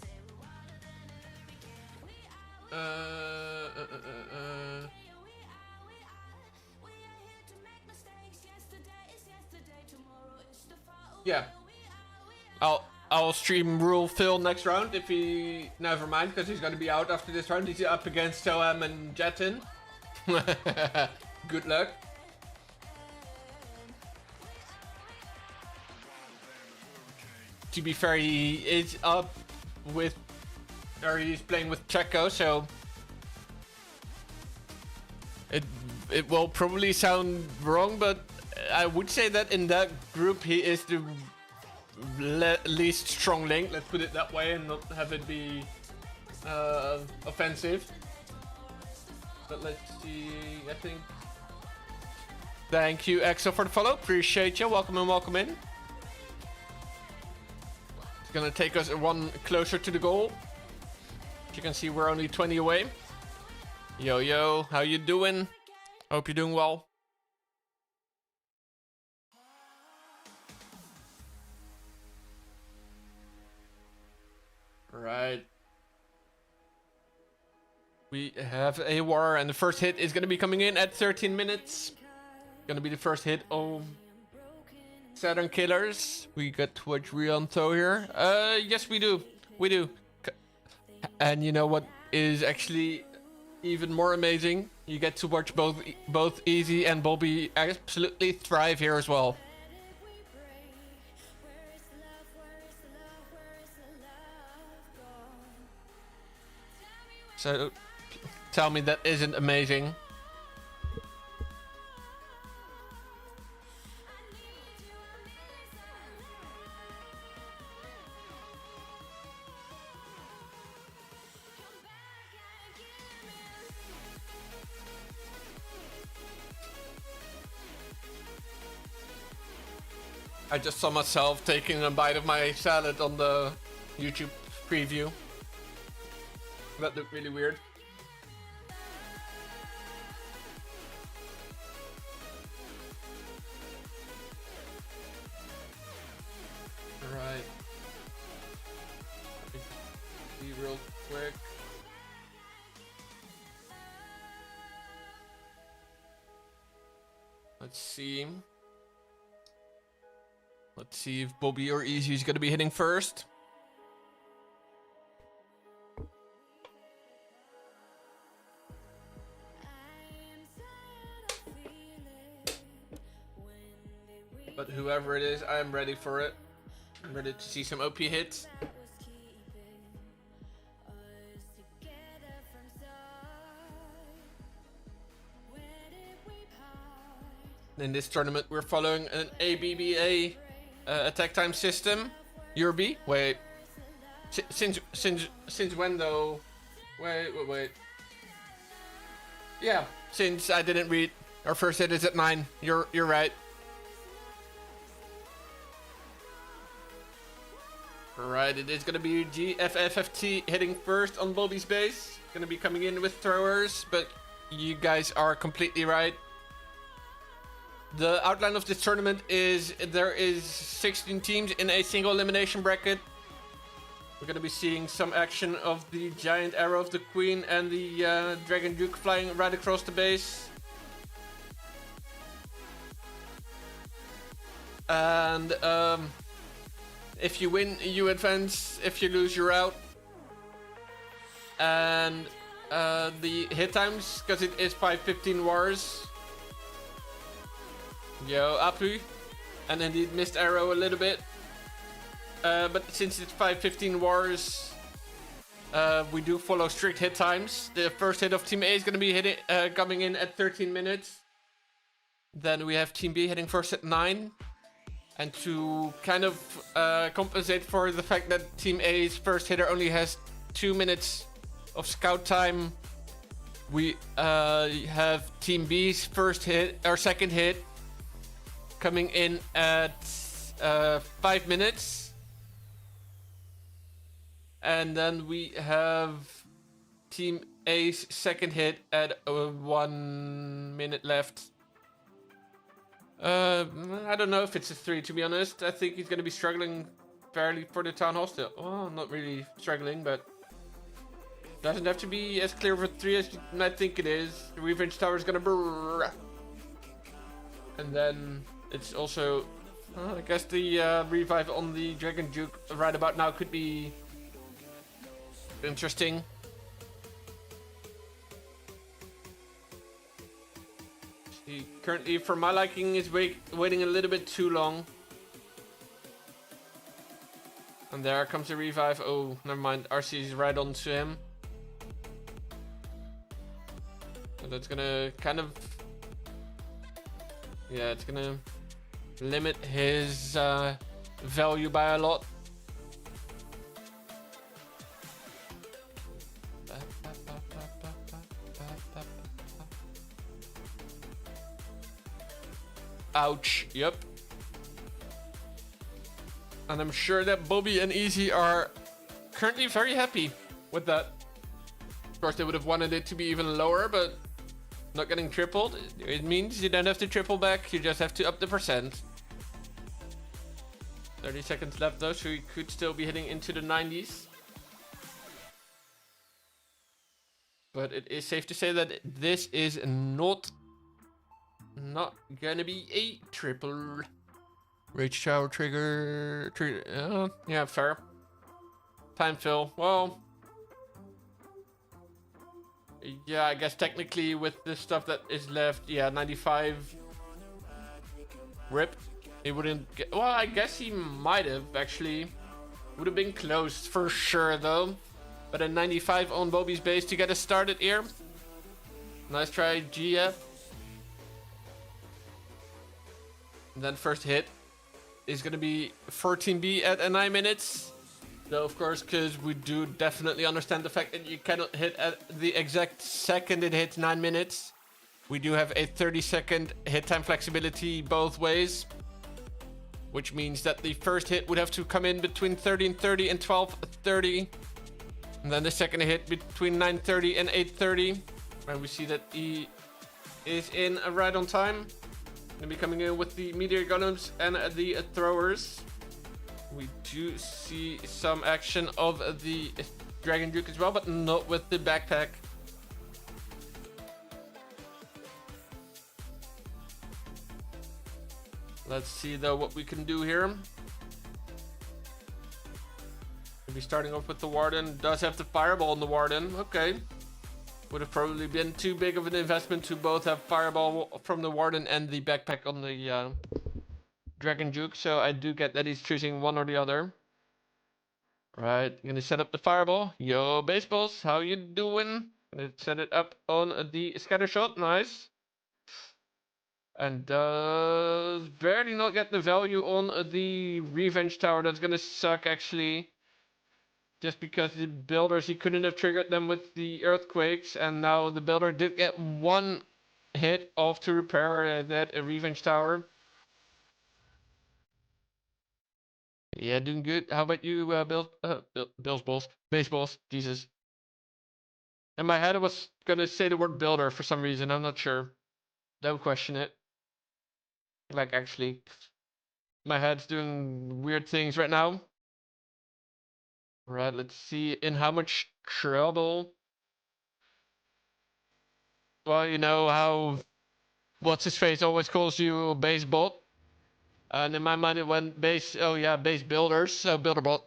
[SPEAKER 1] Yeah. I'll stream Rule Phil next round if he... Never mind, because he's gonna be out after this round. He's up against Toam and Jetin. Good luck. To be fair, he is up with... Or he's playing with Checo, so... It will probably sound wrong, but I would say that in that group he is the least strong link, let's put it that way, and not have it be offensive. But let's see, I think... Thank you, Exo, for the follow. Appreciate you. Welcome in, welcome in. It's gonna take us one closer to the goal. As you can see, we're only 20 away. Yo, how you doing? Hope you're doing well. Right. We have a war, and the first hit is gonna be coming in at 13 minutes. Gonna be the first hit of Saturn Killers. We got to watch Rianto here. Yes, we do. We do. And you know what is actually even more amazing? You get to watch both Easy and Bobby absolutely thrive here as well. So, tell me that isn't amazing. I just saw myself taking a bite of my salad on the YouTube preview. That looked really weird. Alright. Let me see real quick. Let's see. Let's see if Bobby or Easy is going to be hitting first. But whoever it is, I'm ready for it. I'm ready to see some OP hits. In this tournament, we're following an ABBA attack time system. You're B? Wait. Since when though? Wait. Yeah, since I didn't read. Our first hit is at 9. You're right. Right, it is gonna be GFFFT hitting first on Bobby's base. Gonna be coming in with throwers, but you guys are completely right. The outline of this tournament is there is 16 teams in a single elimination bracket. We're gonna be seeing some action of the giant arrow of the queen and the dragon duke flying right across the base. And if you win, you advance. If you lose, you're out. And the hit times, because it is 5:15 wars. Yo, Apu. And indeed missed arrow a little bit. But since it's 5:15 wars, we do follow strict hit times. The first hit of Team A is going to be coming in at 13 minutes. Then we have Team B hitting first at 9. And to kind of compensate for the fact that Team A's first hitter only has 2 minutes of scout time, we have Team B's first hit or second hit coming in at 5 minutes. And then we have Team A's second hit at 1 minute left. I don't know if it's a 3, to be honest. I think he's going to be struggling fairly for the Town Hall still. Oh, not really struggling, but doesn't have to be as clear of a 3 as I think it is. The Revenge Tower is going to brrrr. And then it's also, I guess the revive on the Dragon Duke right about now could be interesting. He currently, for my liking, is waiting a little bit too long. And there comes the revive. Oh, never mind. RC is right onto him. So that's gonna kind of... yeah, it's gonna limit his value by a lot. Ouch, yep. And I'm sure that Bobby and Easy are currently very happy with that. Of course, they would have wanted it to be even lower, but not getting tripled, it means you don't have to triple back, you just have to up the percent. 30 seconds left though, so he could still be hitting into the 90s. But it is safe to say that this is not gonna be a triple. Rage Tower trigger. Yeah, fair. Time fill. Well, yeah, I guess technically with the stuff that is left, yeah, 95. Rip. He wouldn't get. Well, I guess he might have actually. Would have been close for sure though. But a 95 on Bobby's base to get us started here. Nice try, GF. And then first hit is going to be for Team B at 9 minutes. Though, of course, because we do definitely understand the fact that you cannot hit at the exact second it hits 9 minutes. We do have a 30-second hit time flexibility both ways. Which means that the first hit would have to come in between 13:30 and 12:30. And then the second hit between 9:30 and 8:30. And we see that he is in right on time. Gonna be coming in with the meteor golems and the throwers. We do see some action of the Dragon Duke as well, but not with the backpack. Let's see though what we can do here. Maybe starting off with the Warden. Does have the Fireball on the Warden. Okay. Would have probably been too big of an investment to both have Fireball from the Warden and the backpack on the Dragon Juke. So I do get that he's choosing one or the other. Right, gonna set up the Fireball. Yo, baseballs, how you doing? Gonna set it up on the scatter shot. Nice. And does barely not get the value on the Revenge Tower. That's gonna suck, actually. Just because the builders, he couldn't have triggered them with the earthquakes, and now the builder did get one hit off to repair that Revenge Tower. Yeah, doing good. How about you, Bills Balls? Baseballs, Jesus. In my head, I was gonna say the word builder for some reason, I'm not sure. Don't question it. Like, actually, my head's doing weird things right now. Right, let's see in how much trouble. Well, you know how what's his face always calls you base bot, and in my mind it went base. Oh yeah, base builders. So builder bot,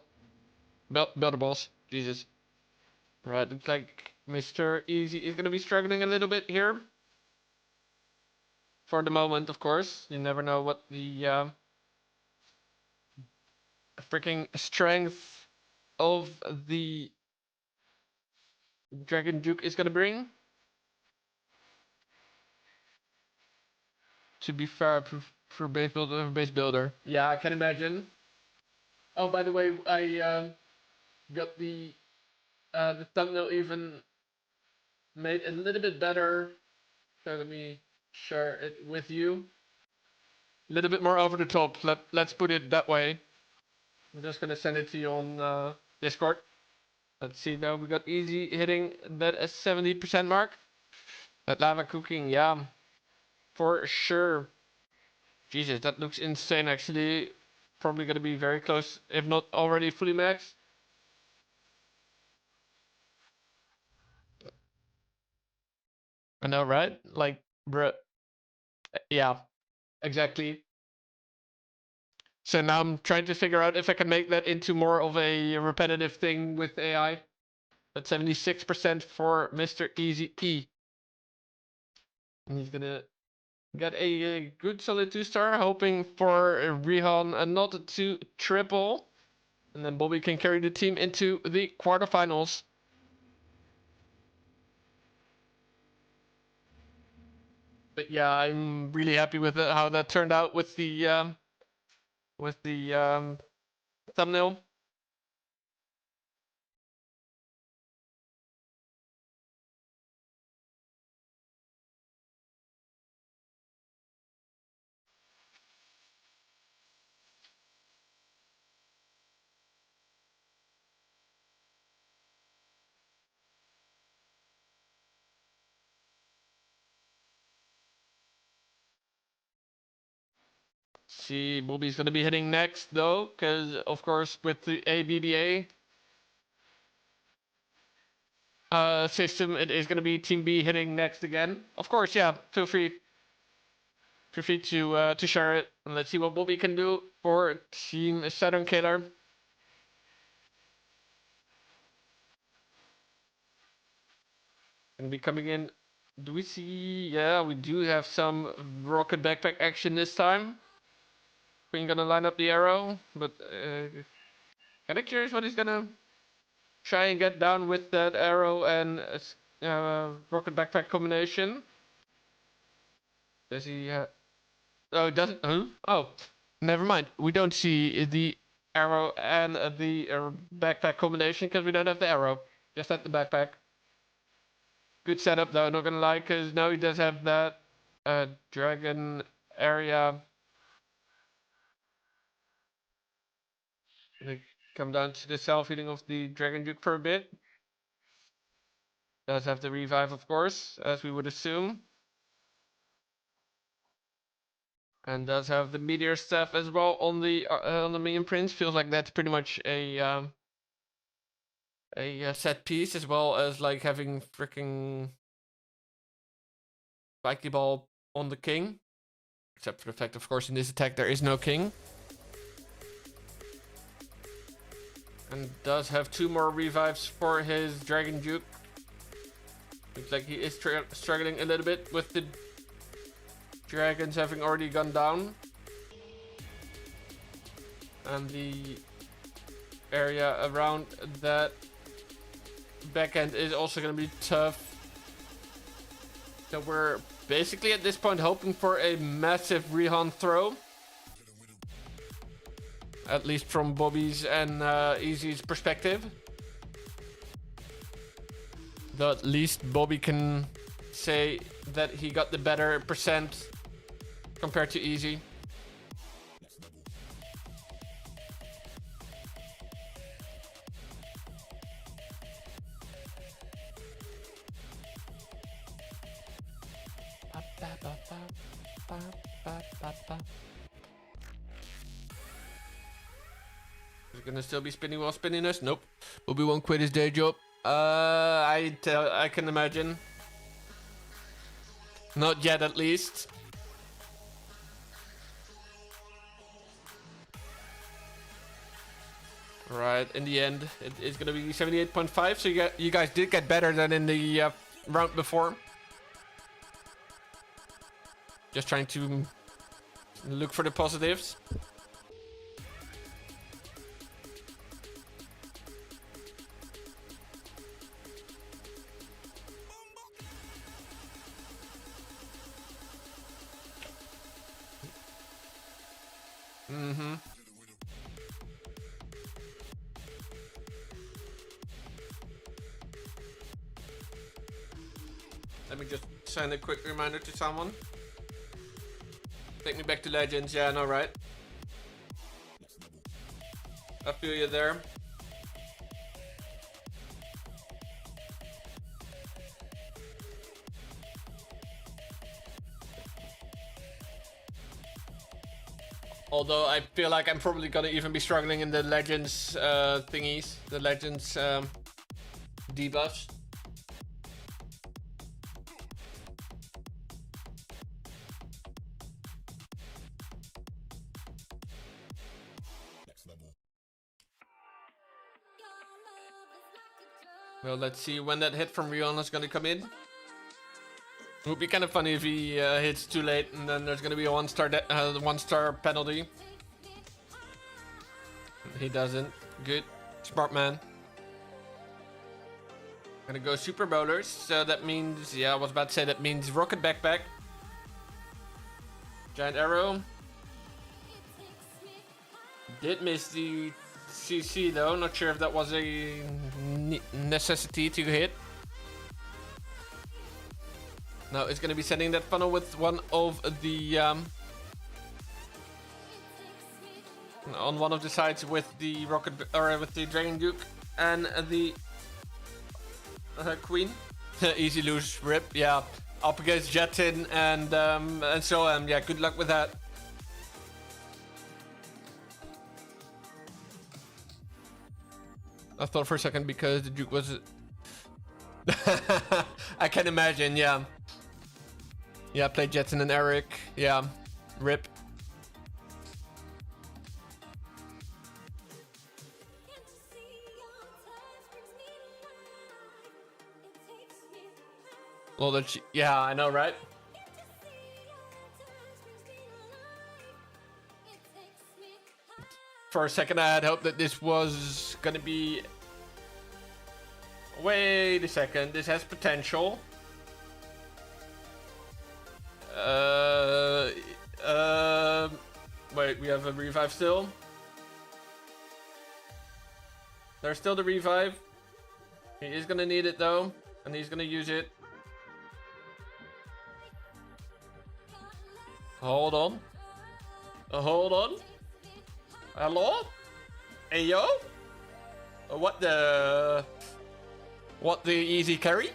[SPEAKER 1] builder boss. Jesus. Right, looks like Mr. Easy is gonna be struggling a little bit here. For the moment, of course. You never know what the freaking strength of the Dragon Duke is gonna bring. To be fair, for base builder. Yeah, I can imagine. Oh, by the way, I got the thumbnail even made a little bit better. So let me share it with you. A little bit more over the top. Let's put it that way. I'm just gonna send it to you on Discord. Let's see now. We got Easy hitting that 70% mark. That lava cooking, yeah, for sure. Jesus, that looks insane. Actually, probably gonna be very close, if not already fully maxed. I know, right? Like, bruh. Yeah, exactly. So now I'm trying to figure out if I can make that into more of a repetitive thing with AI. That's 76% for Mr. Easy E. And he's gonna get a good solid 2-star, hoping for Rihan not to triple. And then Bobby can carry the team into the quarterfinals. But yeah, I'm really happy with how that turned out with the thumbnail. See, Bobby's gonna be hitting next though, because of course with the ABBA system, it is gonna be Team B hitting next again. Of course, yeah. Feel free to share it, and let's see what Bobby can do for Team Saturn Killer. Gonna be coming in. Do we see? Yeah, we do have some rocket backpack action this time. Queen gonna line up the arrow, but kinda curious what he's gonna try and get down with that arrow and rocket backpack combination. Does he? Oh, it doesn't. Huh? Oh, never mind. We don't see the arrow and the backpack combination because we don't have the arrow. Just at the backpack. Good setup though. Not gonna lie, because now he does have that dragon area. Gonna come down to the self healing of the dragon duke for a bit. Does have the revive, of course, as we would assume. And does have the meteor staff as well on the main prince. Feels like that's pretty much a set piece, as well as like having freaking spiky ball on the king. Except for the fact, of course, in this attack there is no king. And does have 2 more revives for his Dragon Duke. Looks like he is struggling a little bit with the dragons having already gone down. And the area around that backhand is also going to be tough. So we're basically at this point hoping for a massive Rihan throw. At least from Bobby's and Easy's perspective. Though at least Bobby can say that he got the better percent compared to Easy. Is it gonna still be spinning while spinning us? Nope. Bobby won't quit his day job. I can imagine. Not yet, at least. Right, in the end, it's gonna be 78.5. So you guys did get better than in the round before. Just trying to look for the positives. Let me just send a quick reminder to someone. Take me back to Legends. Yeah, I know, right? I feel you there. Although I feel like I'm probably gonna even be struggling in the Legends thingies. The Legends debuffs. Well, let's see when that hit from Rihanna is gonna come in. It would be kind of funny if he hits too late and then there's gonna be a one-star penalty. He doesn't. Good. Smart man. Gonna go super bowlers. So that means, yeah, I was about to say that means rocket backpack. Giant arrow. Did miss the CC though. Not sure if that was a necessity to hit. No, it's gonna be sending that funnel with one of the on one of the sides with the rocket or with the Dragon Duke and the Queen. Easy lose, rip. Yeah, up against Jetin and so yeah, good luck with that. I thought for a second because the Duke was. I can imagine, yeah. Yeah, played Jetson and Eric. Yeah, rip. Well, that's, yeah, I know, right? For a second, I had hoped that this was gonna be. Wait a second, this has potential. Wait, we have a revive still. There's still the revive. He is gonna need it though, and he's gonna use it. Hold on. Hold on. Hello? Hey yo? What the easy carry?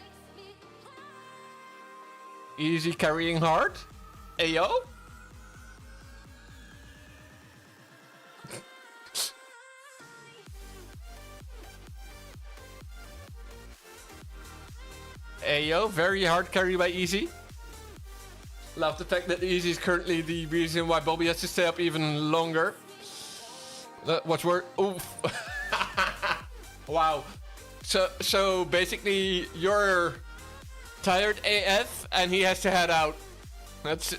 [SPEAKER 1] Easy carrying hard? Hey yo? Hey yo, very hard carry by Easy. Love the fact that easy is currently the reason why Bobby has to stay up even longer. What's word? Oof. Wow. So basically you're tired AF and he has to head out. That's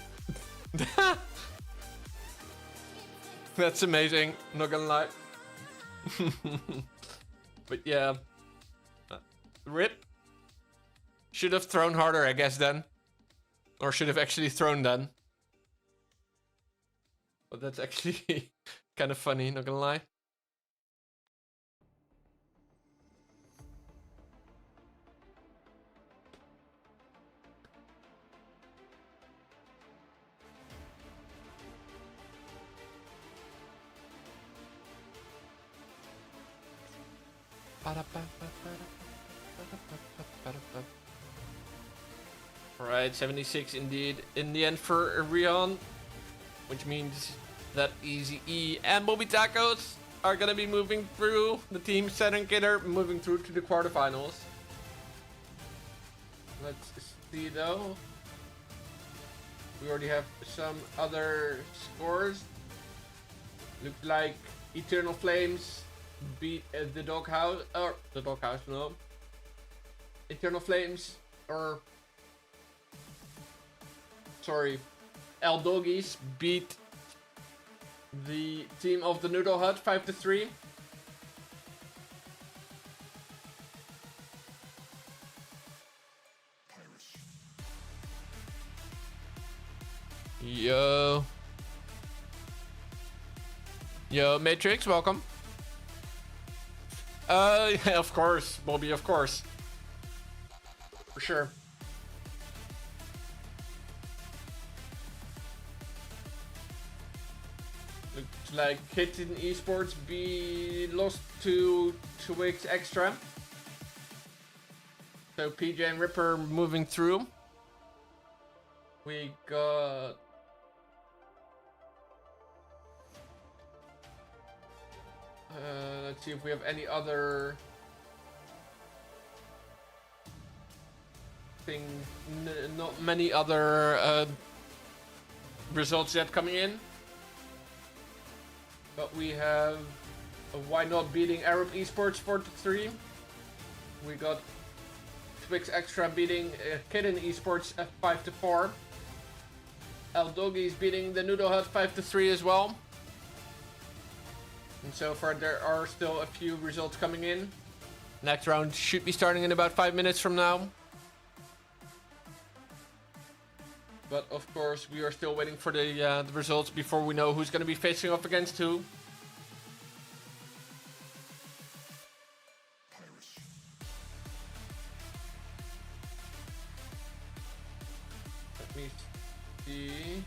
[SPEAKER 1] that's amazing, not gonna lie. But yeah. Rip. Should have thrown harder, I guess, then. Or should have actually thrown then. But that's actually kind of funny, not gonna lie. Alright, 76 indeed in the end for Rion, which means that Easy E and Bobby Tacos are gonna be moving through. The team Saturn Kidder moving through to the quarterfinals. Let's see though. We already have some other scores. Looks like Eternal Flames beat the Doghouse, or the Doghouse, no. Eternal Flames, or sorry, El Doggies beat the team of the Noodle Hut 5-3. Yo, Matrix, welcome. Yeah, of course, Bobby, of course, for sure. Looks like Kitten Esports lost to Twix Extra. So PJ and Ripper moving through. We got let's see if we have any other thing. Not many other results yet coming in. But we have Why Not beating Arab Esports 4-3. We got Twix Extra beating Kitten Esports 5-4. El Doggies beating the Noodle Hut 5-3 as well. And so far there are still a few results coming in. Next round should be starting in about 5 minutes from now. But of course we are still waiting for the results before we know who's going to be facing off against who. Let me see.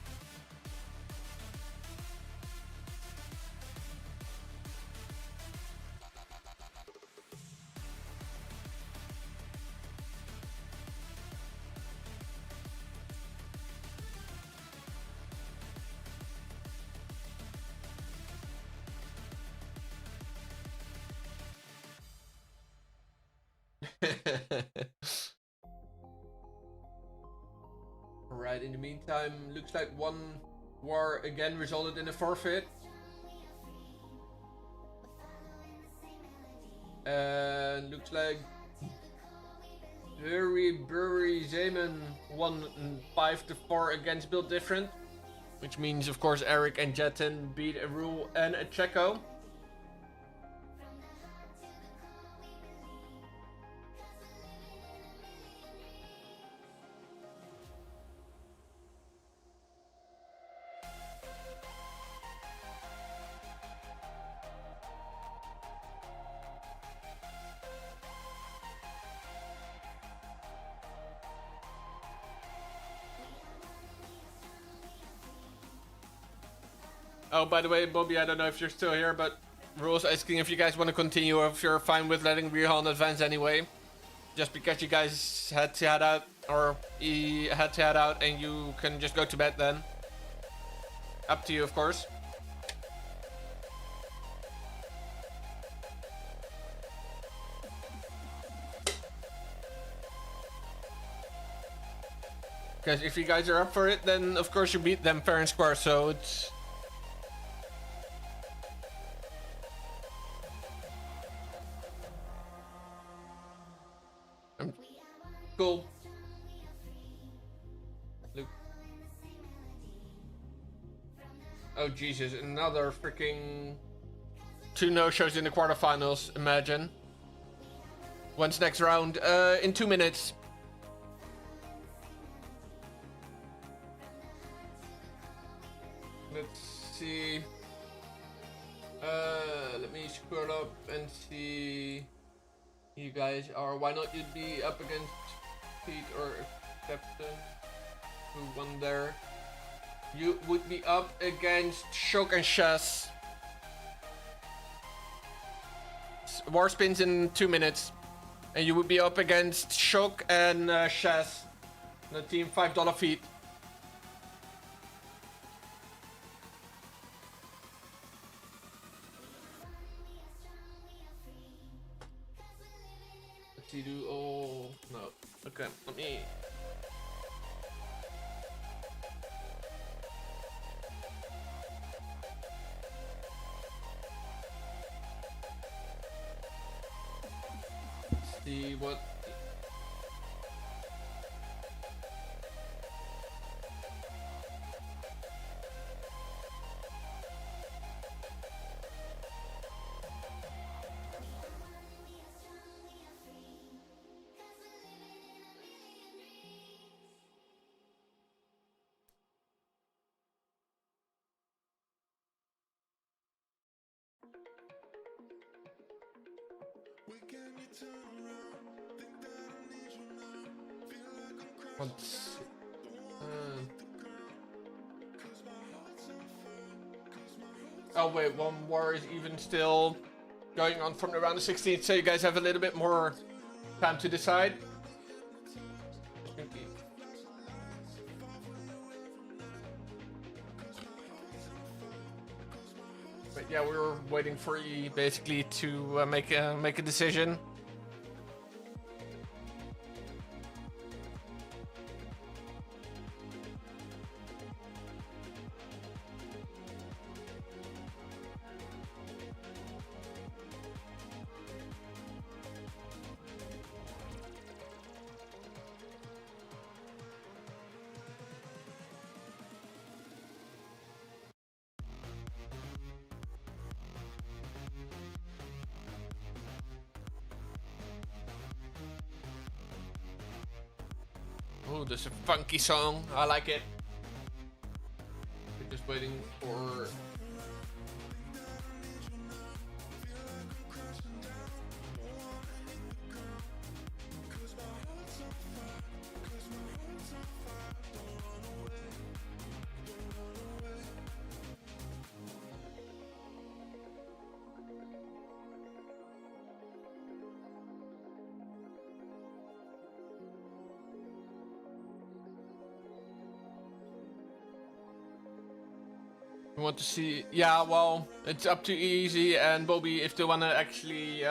[SPEAKER 1] Alright, in the meantime, looks like one war again resulted in a forfeit. And looks like Burry Zeman won 5-4 against Build Different. Which means, of course, Eric and Jetten beat a Rule and a Checo. Oh, by the way, Bobby, I don't know if you're still here, but Rule's asking if you guys want to continue or if you're fine with letting Rihan advance anyway. Just because you guys had to head out, or he had to head out, and you can just go to bed then. Up to you, of course. Because if you guys are up for it, then of course you beat them fair and square. So it's cool. Luke. Oh Jesus! Another freaking 2 no-shows in the quarterfinals. Imagine. When's next round? In 2 minutes. Let's see. Let me scroll up and see. You guys are. Why not? You'd be up against Pete or Captain, who won there. You would be up against Shock and Shaz. War spins in 2 minutes. And you would be up against Shock and Shaz. The team $5 feet. Let's see, do. Oh, no. Okay, let me. See what. Let's, oh wait, one war is even still going on from around the 16th, so you guys have a little bit more time to decide. But yeah, we were waiting for E basically to make a decision. Oh, there's a funky song. I like it. We're just waiting for. We want to see, yeah, well, it's up to Easy and Bobby if they want to actually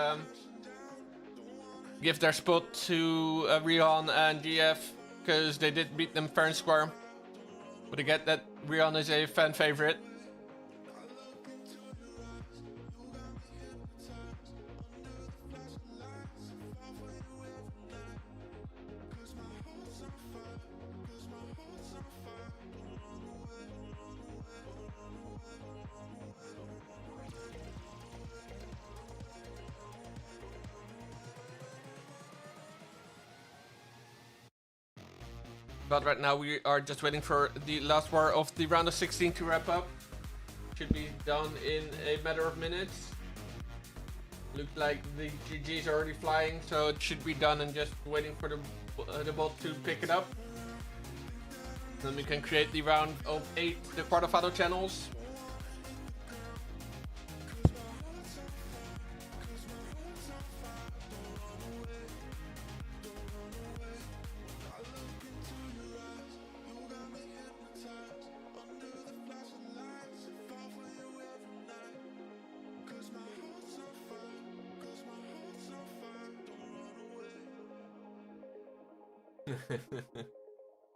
[SPEAKER 1] give their spot to Rion and DF, because they did beat them fair and square. But I get that Rion is a fan favorite. But right now we are just waiting for the last war of the round of 16 to wrap up. Should be done in a matter of minutes. Looks like the GG's are already flying, so it should be done and just waiting for the bot to pick it up. Then we can create the round of 8, the quarterfinal channels.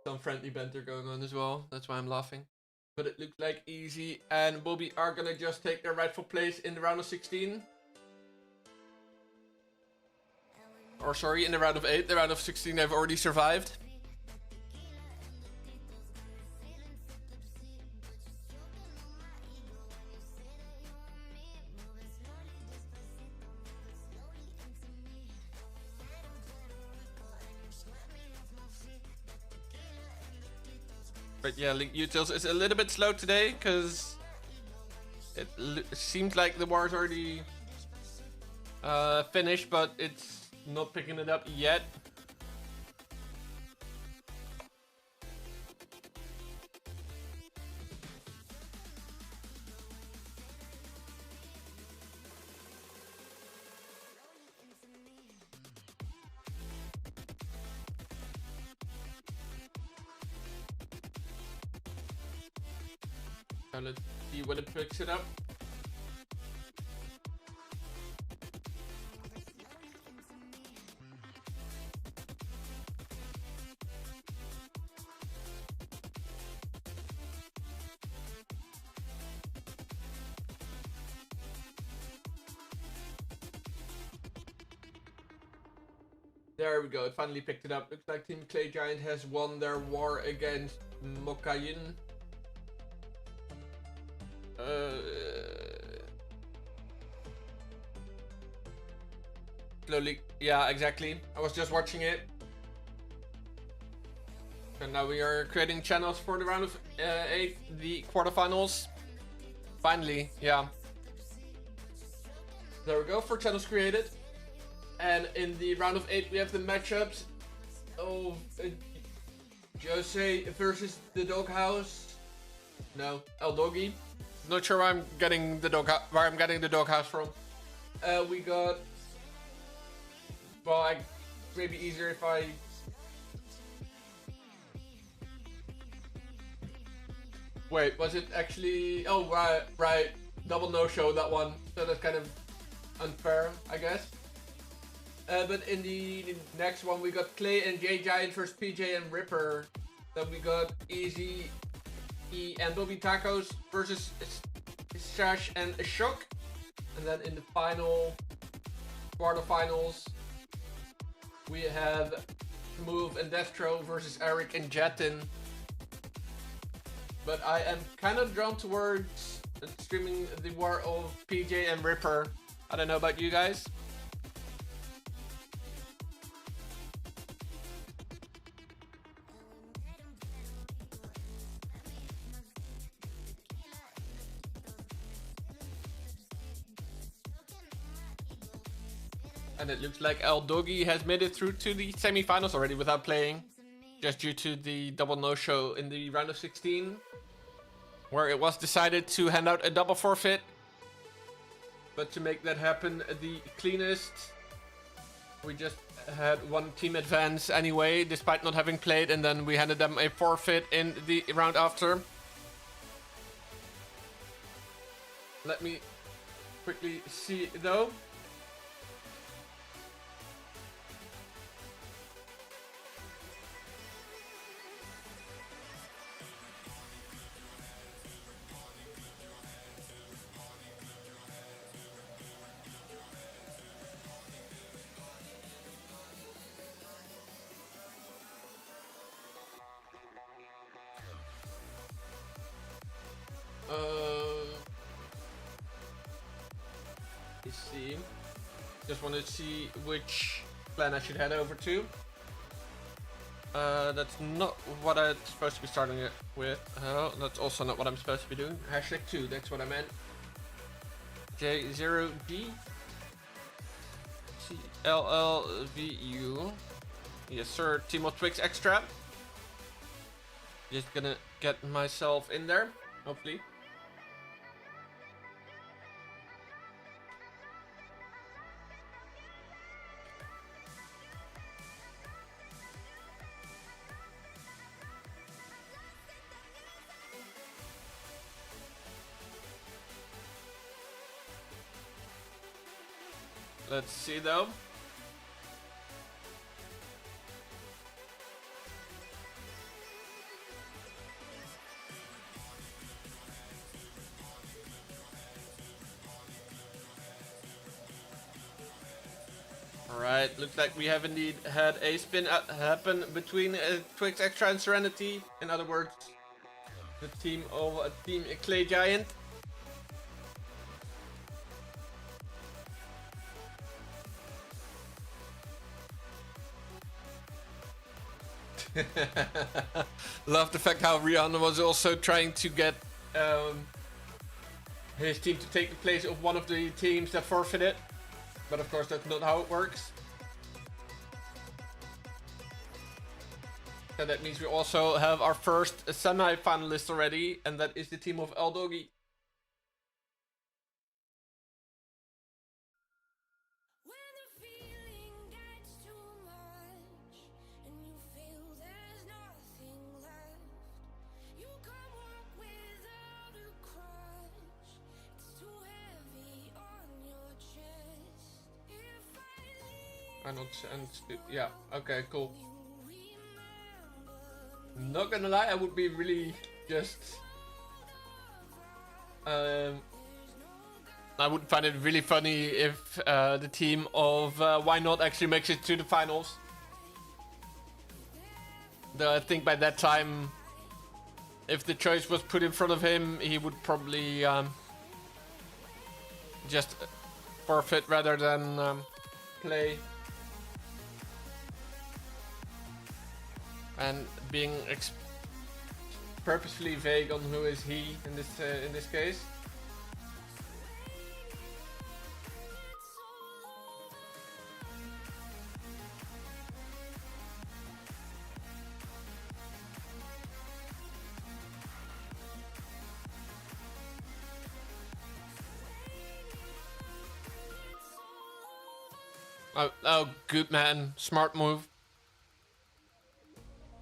[SPEAKER 1] some friendly banter going on as well. That's why I'm laughing. But it looks like Easy and Bobby are gonna just take their rightful place in the round of 16. Or sorry, in the round of 8. The round of 16 they've already survived. But yeah, Link Utils is a little bit slow today because it seems like the war is already finished, but it's not picking it up yet. Now let's see when it picks it up. There we go, it finally picked it up. Looks like Team Clay Giant has won their war against Mokayin. Slowly, yeah, exactly. I was just watching it. And now we are creating channels for the round of 8, the quarterfinals. Finally, yeah. There we go, 4 channels created. And in the round of 8 we have the matchups of Jose versus the Doghouse. No, El Doggy. Not sure where I'm getting the Doghouse from. We got. Well, maybe easier if I. Wait, was it actually? Oh right, double no show that one. So that's kind of unfair, I guess. But in the next one we got Clay and J Giant versus PJ and Ripper. Then we got Easy E and Bobby Tacos versus Sash and Shock. And then in the final quarterfinals we have Move and Destro versus Eric and Jetin. But I am kind of drawn towards streaming the war of PJ and Ripper. I don't know about you guys. And it looks like El Doggy has made it through to the semi-finals already without playing. Just due to the double no-show in the round of 16. Where it was decided to hand out a double forfeit. But to make that happen the cleanest, we just had one team advance anyway, despite not having played. And then we handed them a forfeit in the round after. Let me quickly see though. Let's see. Just want to see which plan I should head over to. That's not what I'm supposed to be starting it with. Oh, that's also not what I'm supposed to be doing. Hashtag 2, that's what I meant. J0D CLLVU. Yes, sir. Team of Twix Extra. Just gonna get myself in there, hopefully. Let's see though. Looks like we have indeed had a spin happen between Twix Extra and Serenity. In other words, the team of Team Clay Giant. Love the fact how Rihanna was also trying to get his team to take the place of one of the teams that forfeited. But of course, that's not how it works. So that means we also have our first semi-finalist already, and that is the team of El Doggy.
[SPEAKER 2] When the feeling gets too much and you feel there's nothing left, you can't walk without a crutch. It's too heavy on your chest. If I leave,
[SPEAKER 1] I not yeah. Okay, cool.
[SPEAKER 2] you remember
[SPEAKER 1] Not gonna lie, I would be really just. I would find it really funny if the team of Why Not actually makes it to the finals. Though I think by that time, if the choice was put in front of him, he would probably just forfeit rather than play. And being purposefully vague on who is he in this case. Oh, good man, smart move.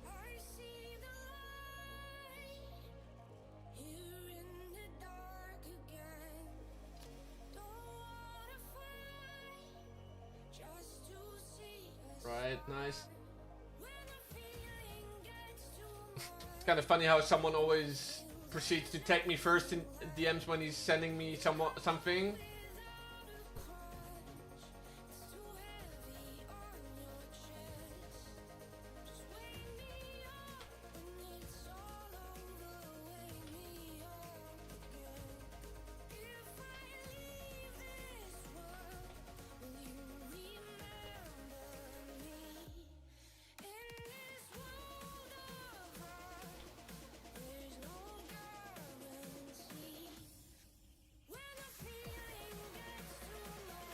[SPEAKER 2] I see the light here in the dark again. Don't wanna fight just to see us.
[SPEAKER 1] Right, nice.
[SPEAKER 2] When the feeling gets too much,
[SPEAKER 1] It's kind of funny how someone always proceeds to tag me first in DMs when he's sending me something.
[SPEAKER 2] it's too heavy on your chest. Just wake me up when it's all over. Wake me up again. If I leave this world, will you remember me? In this world of art, there's no guarantee. When the feeling gets too much,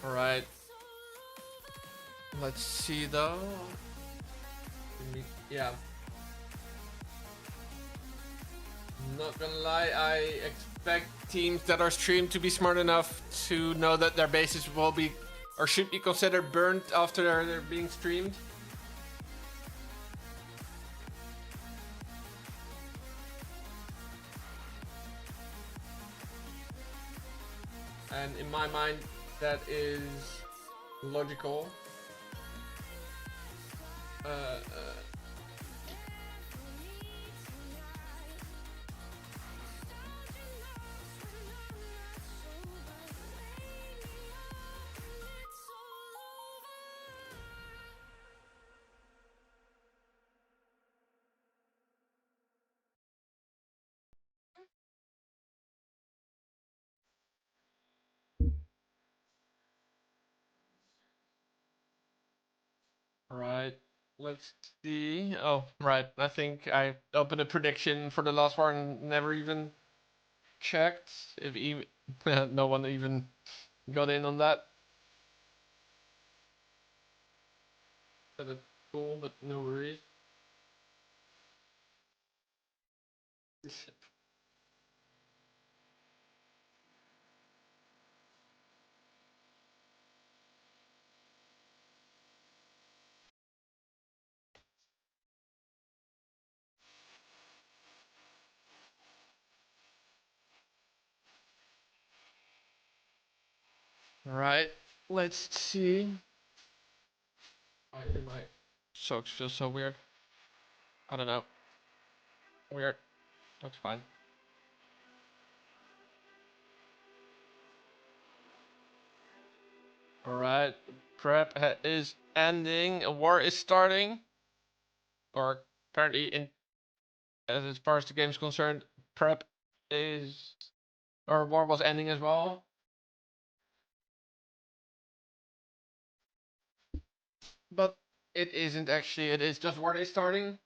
[SPEAKER 1] All right. Let's see though. Yeah. Not gonna lie, I expect teams that are streamed to be smart enough to know that their bases will be or should be considered burnt after they're being streamed. And in my mind, that is logical. Right. Let's see. Oh, right. I think I opened a prediction for the last one and never even checked if even no one even got in on that. So that's cool, but no worries. Right. Let's see. Why do my socks feel so weird? I don't know. Weird. That's fine. Alright, prep is ending, a war is starting. Or apparently, as far as the game is concerned, prep is, or war was ending as well. But it isn't actually, it is just war is starting.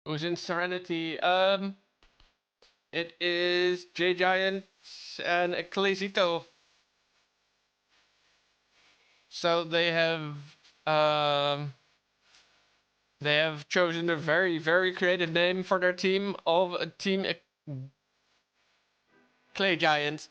[SPEAKER 1] Who's in Serenity? It is J Giant and Ecclesito. So they have chosen a very, very creative name for their team of a team Clay Giant.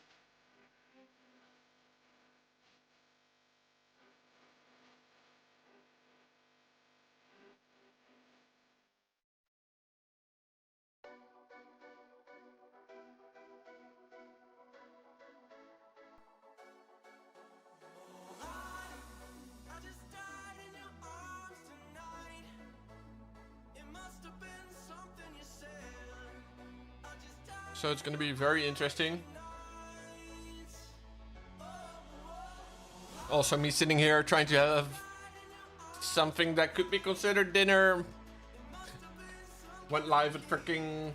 [SPEAKER 1] So it's going to be very interesting. Also, me sitting here trying to have something that could be considered dinner. Went live at freaking,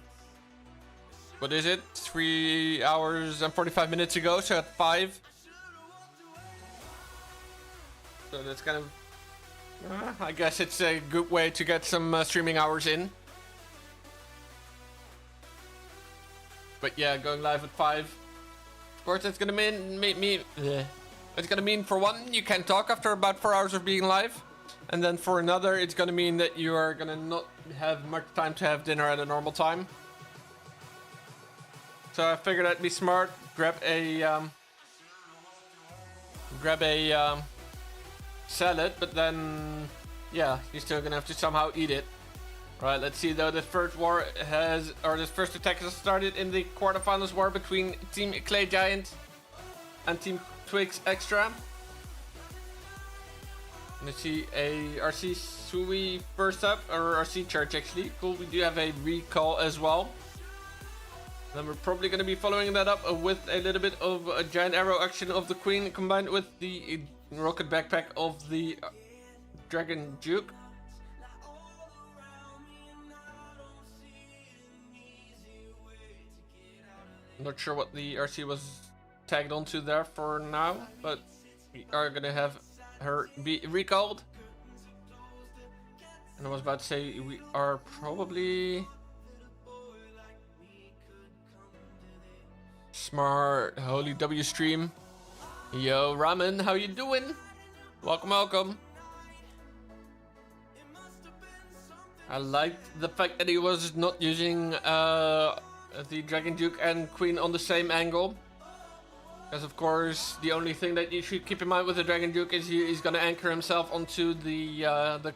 [SPEAKER 1] what is it? 3 hours and 45 minutes ago, so at 5. So that's kind of, I guess it's a good way to get some streaming hours in. But yeah, going live at 5. Of course, that's gonna mean it's gonna mean, for one, you can talk after about 4 hours of being live, and then for another, it's gonna mean that you are gonna not have much time to have dinner at a normal time. So I figured I'd be smart, grab a salad, but then yeah, you're still gonna have to somehow eat it. Right, let's see though. The first war has, or this first attack has started in the quarterfinals war between Team Clay Giant and Team Twigs Extra. Let's see a RC Sui first up, or RC Church actually. Cool, we do have a recall as well. Then we're probably going to be following that up with a little bit of a giant arrow action of the Queen combined with the rocket backpack of the Dragon Duke. Not sure what the RC was tagged onto there for now, but we are gonna have her be recalled. And I was about to say we are probably smart. Holy W stream. Yo Ramen, how you doing? Welcome, welcome. I liked the fact that he was not using the Dragon Duke and Queen on the same angle. Because of course, the only thing that you should keep in mind with the Dragon Duke is he's gonna anchor himself onto the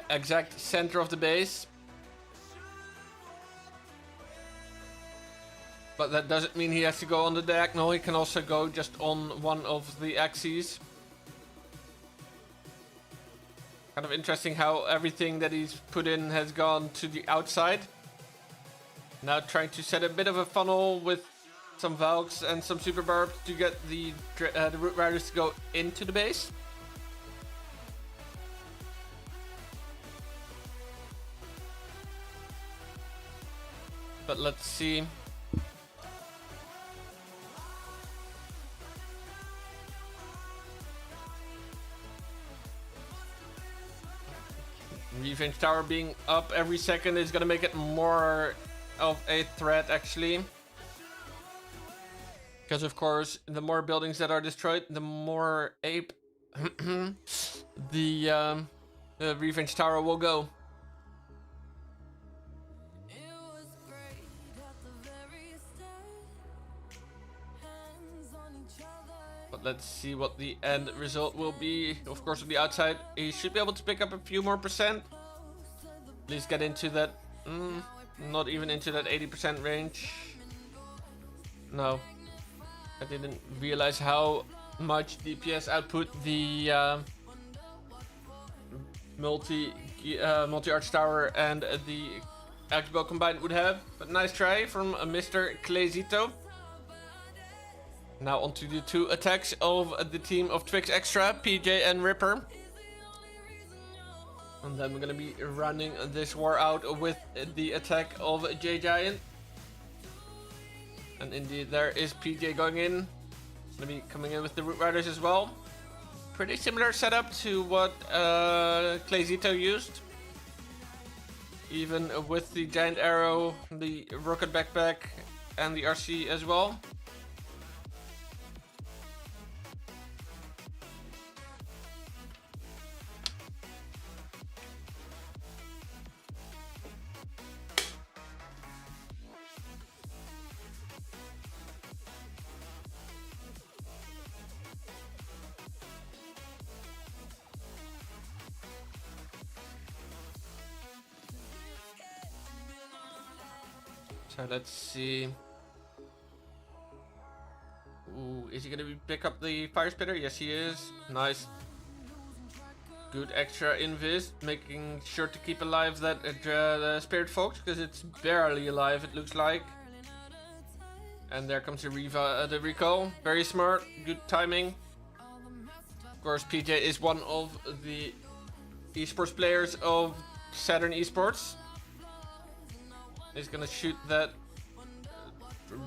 [SPEAKER 1] exact center of the base. But that doesn't mean he has to go on the diagonal, he can also go just on one of the axes. Kind of interesting how everything that he's put in has gone to the outside. Now trying to set a bit of a funnel with some Valks and some Super Barbs to get the Root Riders to go into the base. But let's see. Revenge Tower being up every second is gonna make it more of a threat actually. Because of course, the more buildings that are destroyed, the more ape the Revenge Tower will go. let's see what the end result will be. Of course, on the outside, he should be able to pick up a few more percent. At least get into that, not even into that 80% range. No, I didn't realize how much DPS output the multi-arch tower and the Activo combined would have. But nice try from Mr. Clayzito. Now onto the two attacks of the team of Twix Extra, PJ and Ripper. And then we're gonna be running this war out with the attack of J Giant. And indeed, there is PJ going in. Gonna be coming in with the Root Riders as well. Pretty similar setup to what Clayzito used. Even with the Giant Arrow, the Rocket Backpack, and the RC as well. So let's see. Ooh, is he gonna pick up the Fire Spitter? Yes, he is. Nice. Good extra invis, making sure to keep alive that the Spirit Fox, because it's barely alive, it looks like. And there comes the recall. Very smart, good timing. Of course, PJ is one of the esports players of Saturn Esports. He's gonna shoot that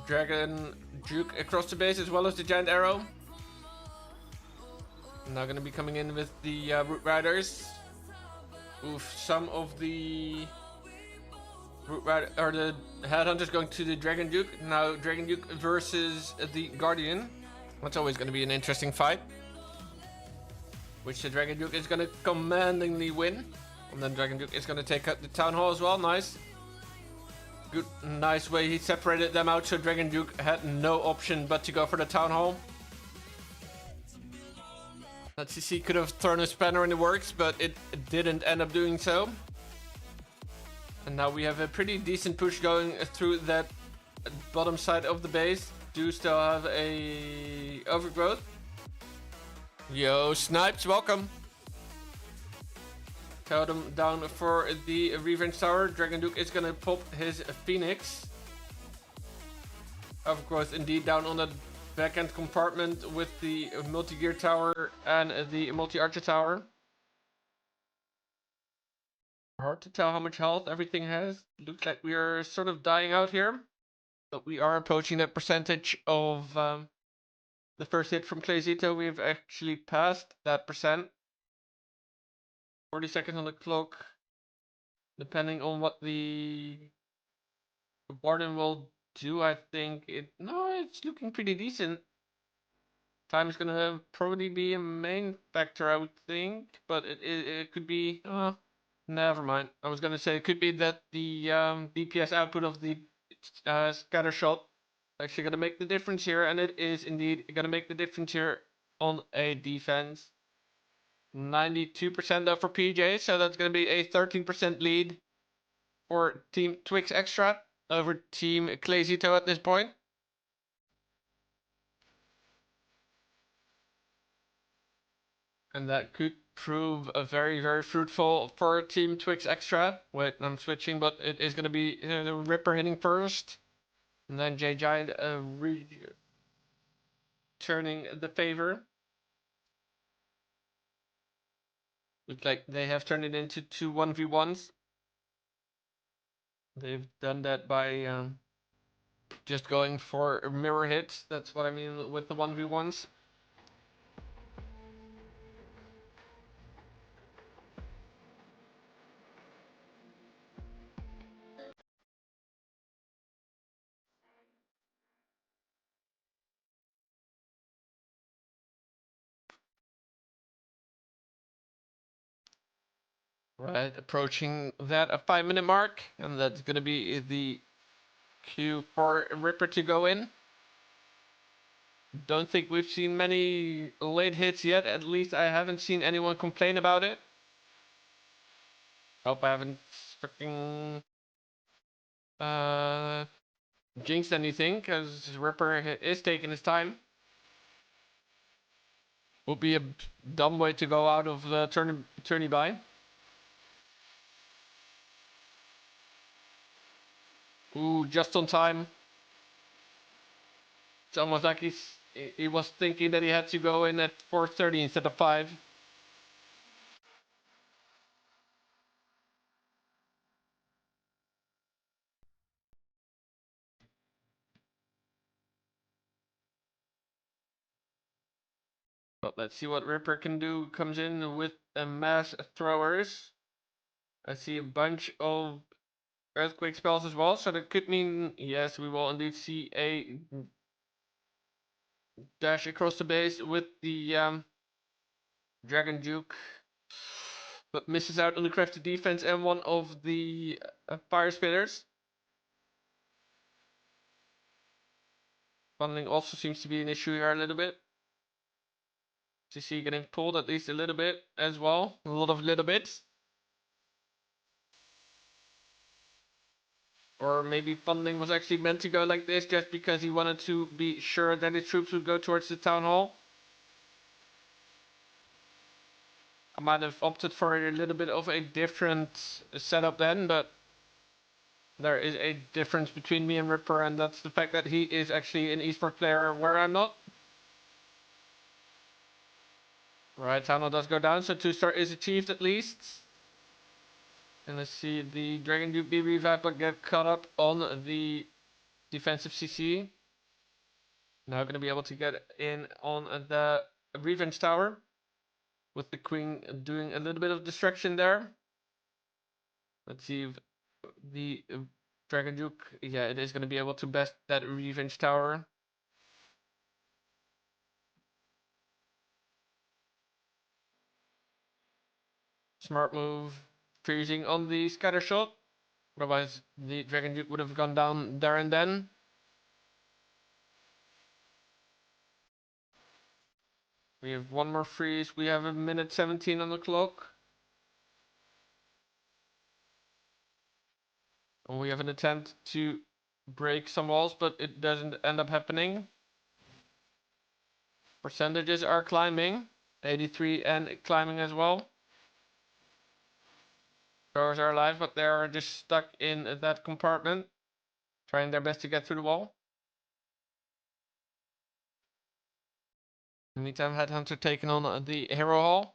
[SPEAKER 1] Dragon Juke across the base as well as the Giant Arrow. Now gonna be coming in with the Root Riders. Oof, some of the Root Rider or the Headhunters going to the Dragon Duke. Now Dragon Duke versus the Guardian. That's always gonna be an interesting fight. Which the Dragon Duke is gonna commandingly win. And then Dragon Duke is gonna take out the Town Hall as well. Nice. Good, nice way he separated them out, so Dragon Duke had no option but to go for the Town Hall. Let's see, he could have thrown a spanner in the works, but it didn't end up doing so. And now we have a pretty decent push going through that bottom side of the base. Do still have a overgrowth. Yo, Snipes, welcome. Totem down for the Revenge Tower. Dragon Duke is gonna pop his Phoenix. Overgrowth indeed down on that back-end compartment with the multi-gear tower and the multi-archer tower. Hard to tell how much health everything has. Looks like we are sort of dying out here. But we are approaching that percentage of the first hit from Clayzito. We've actually passed that percent. 40 seconds on the clock. Depending on what the Warden will do, I think it's looking pretty decent. Time is gonna probably be a main factor, I would think, but it could be. Never mind. I was gonna say it could be that the DPS output of the scatter shot is actually gonna make the difference here, and it is indeed gonna make the difference here on a defense. 92% though for PJ, so that's gonna be a 13% lead for Team Twix Extra over Team Clayzito at this point. And that could prove a very, very fruitful for Team Twix Extra. Wait, I'm switching, but it is going to be the Ripper hitting first. And then J Giant turning the favor. Looks like they have turned it into two 1v1s. They've done that by just going for mirror hits. That's what I mean with the 1v1s. Right, approaching that a 5-minute mark, and that's gonna be the cue for Ripper to go in. Don't think we've seen many late hits yet. At least I haven't seen anyone complain about it. Hope I haven't freaking jinxed anything, because Ripper is taking his time. Would be a dumb way to go out of the tourney by. Ooh, just on time. It's almost like he was thinking that he had to go in at 4:30 instead of 5. But let's see what Ripper can do. Comes in with a mass throwers. I see a bunch of earthquake spells as well, so that could mean, yes, we will indeed see a dash across the base with the Dragon Duke, but misses out on the crafted defense and one of the fire spitters. Funneling also seems to be an issue here a little bit. CC getting pulled at least a little bit as well. A lot of little bits. Or maybe funneling was actually meant to go like this just because he wanted to be sure that his troops would go towards the town hall. I might have opted for a little bit of a different setup then, but there is a difference between me and Ripper, and that's the fact that he is actually an esports player where I'm not. Right, town hall does go down, so 2-star is achieved at least. And let's see the Dragon Duke be revived but get caught up on the defensive CC. Now going to be able to get in on the Revenge Tower, with the Queen doing a little bit of distraction there. Let's see if the Dragon Duke, yeah, it is going to be able to best that Revenge Tower. Smart move, freezing on the scatter shot. Otherwise, the Dragon Duke would have gone down there and then. We have one more freeze. We have a minute 17 on the clock. And we have an attempt to break some walls, but it doesn't end up happening. Percentages are climbing. 83 and climbing as well. Throwers are alive, but they are just stuck in that compartment, trying their best to get through the wall. In the meantime, Headhunter taking on the Hero Hall.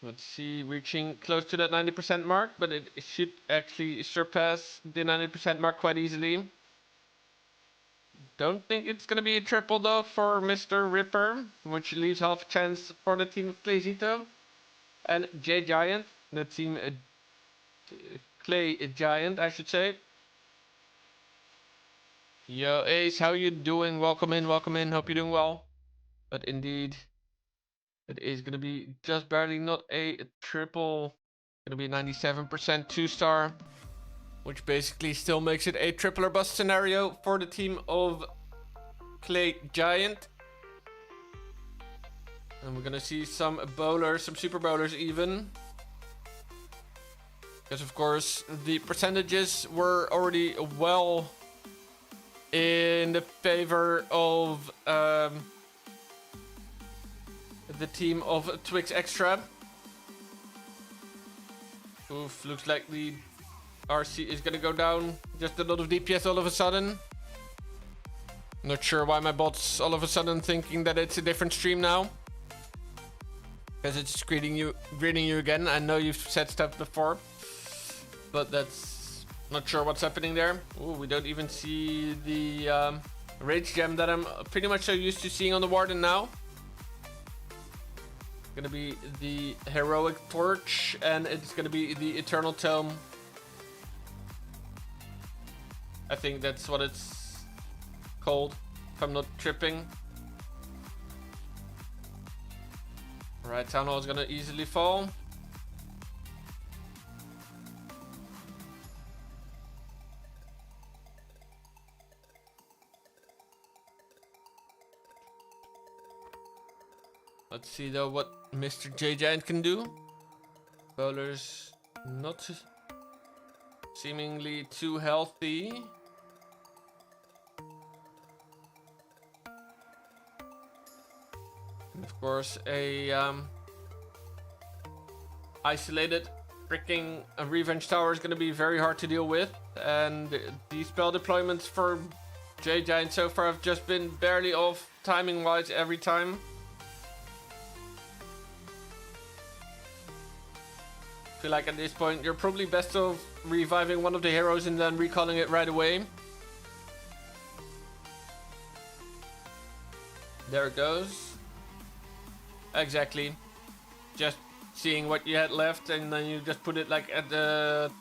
[SPEAKER 1] Let's see, reaching close to that 90% mark, but it should actually surpass the 90% mark quite easily. Don't think it's gonna be a triple though for Mr. Ripper, which leaves half a chance for the team of Clayzito and J Giant, the team Clay Giant, I should say. Yo, Ace, how you doing? Welcome in, welcome in. Hope you're doing well. But indeed, it is gonna be just barely not a triple. Gonna be 97% 2-star, which basically still makes it a triple or bust scenario for the team of Clay Giant. And we're gonna see some bowlers, some super bowlers even. Because of course the percentages were already well in the favor of the team of Twix Extra. Oof, looks like the RC is gonna go down. Just a lot of DPS all of a sudden. Not sure why my bot's all of a sudden thinking that it's a different stream now. Because it's greeting you again. I know you've said stuff before, but that's not sure what's happening there. Oh, we don't even see the rage gem that I'm pretty much so used to seeing on the Warden now. Gonna be the heroic torch, and it's gonna be the eternal tome. I think that's what it's called, if I'm not tripping. Right, Town Hall is gonna easily fall. Let's see though what Mr. J Giant can do. Bowler's not seemingly too healthy. And of course, a isolated freaking revenge tower is going to be very hard to deal with. And the spell deployments for J Giant so far have just been barely off timing wise every time. I feel like at this point you're probably best off reviving one of the heroes and then recalling it right away. There it goes. Exactly. Just seeing what you had left and then you just put it like at the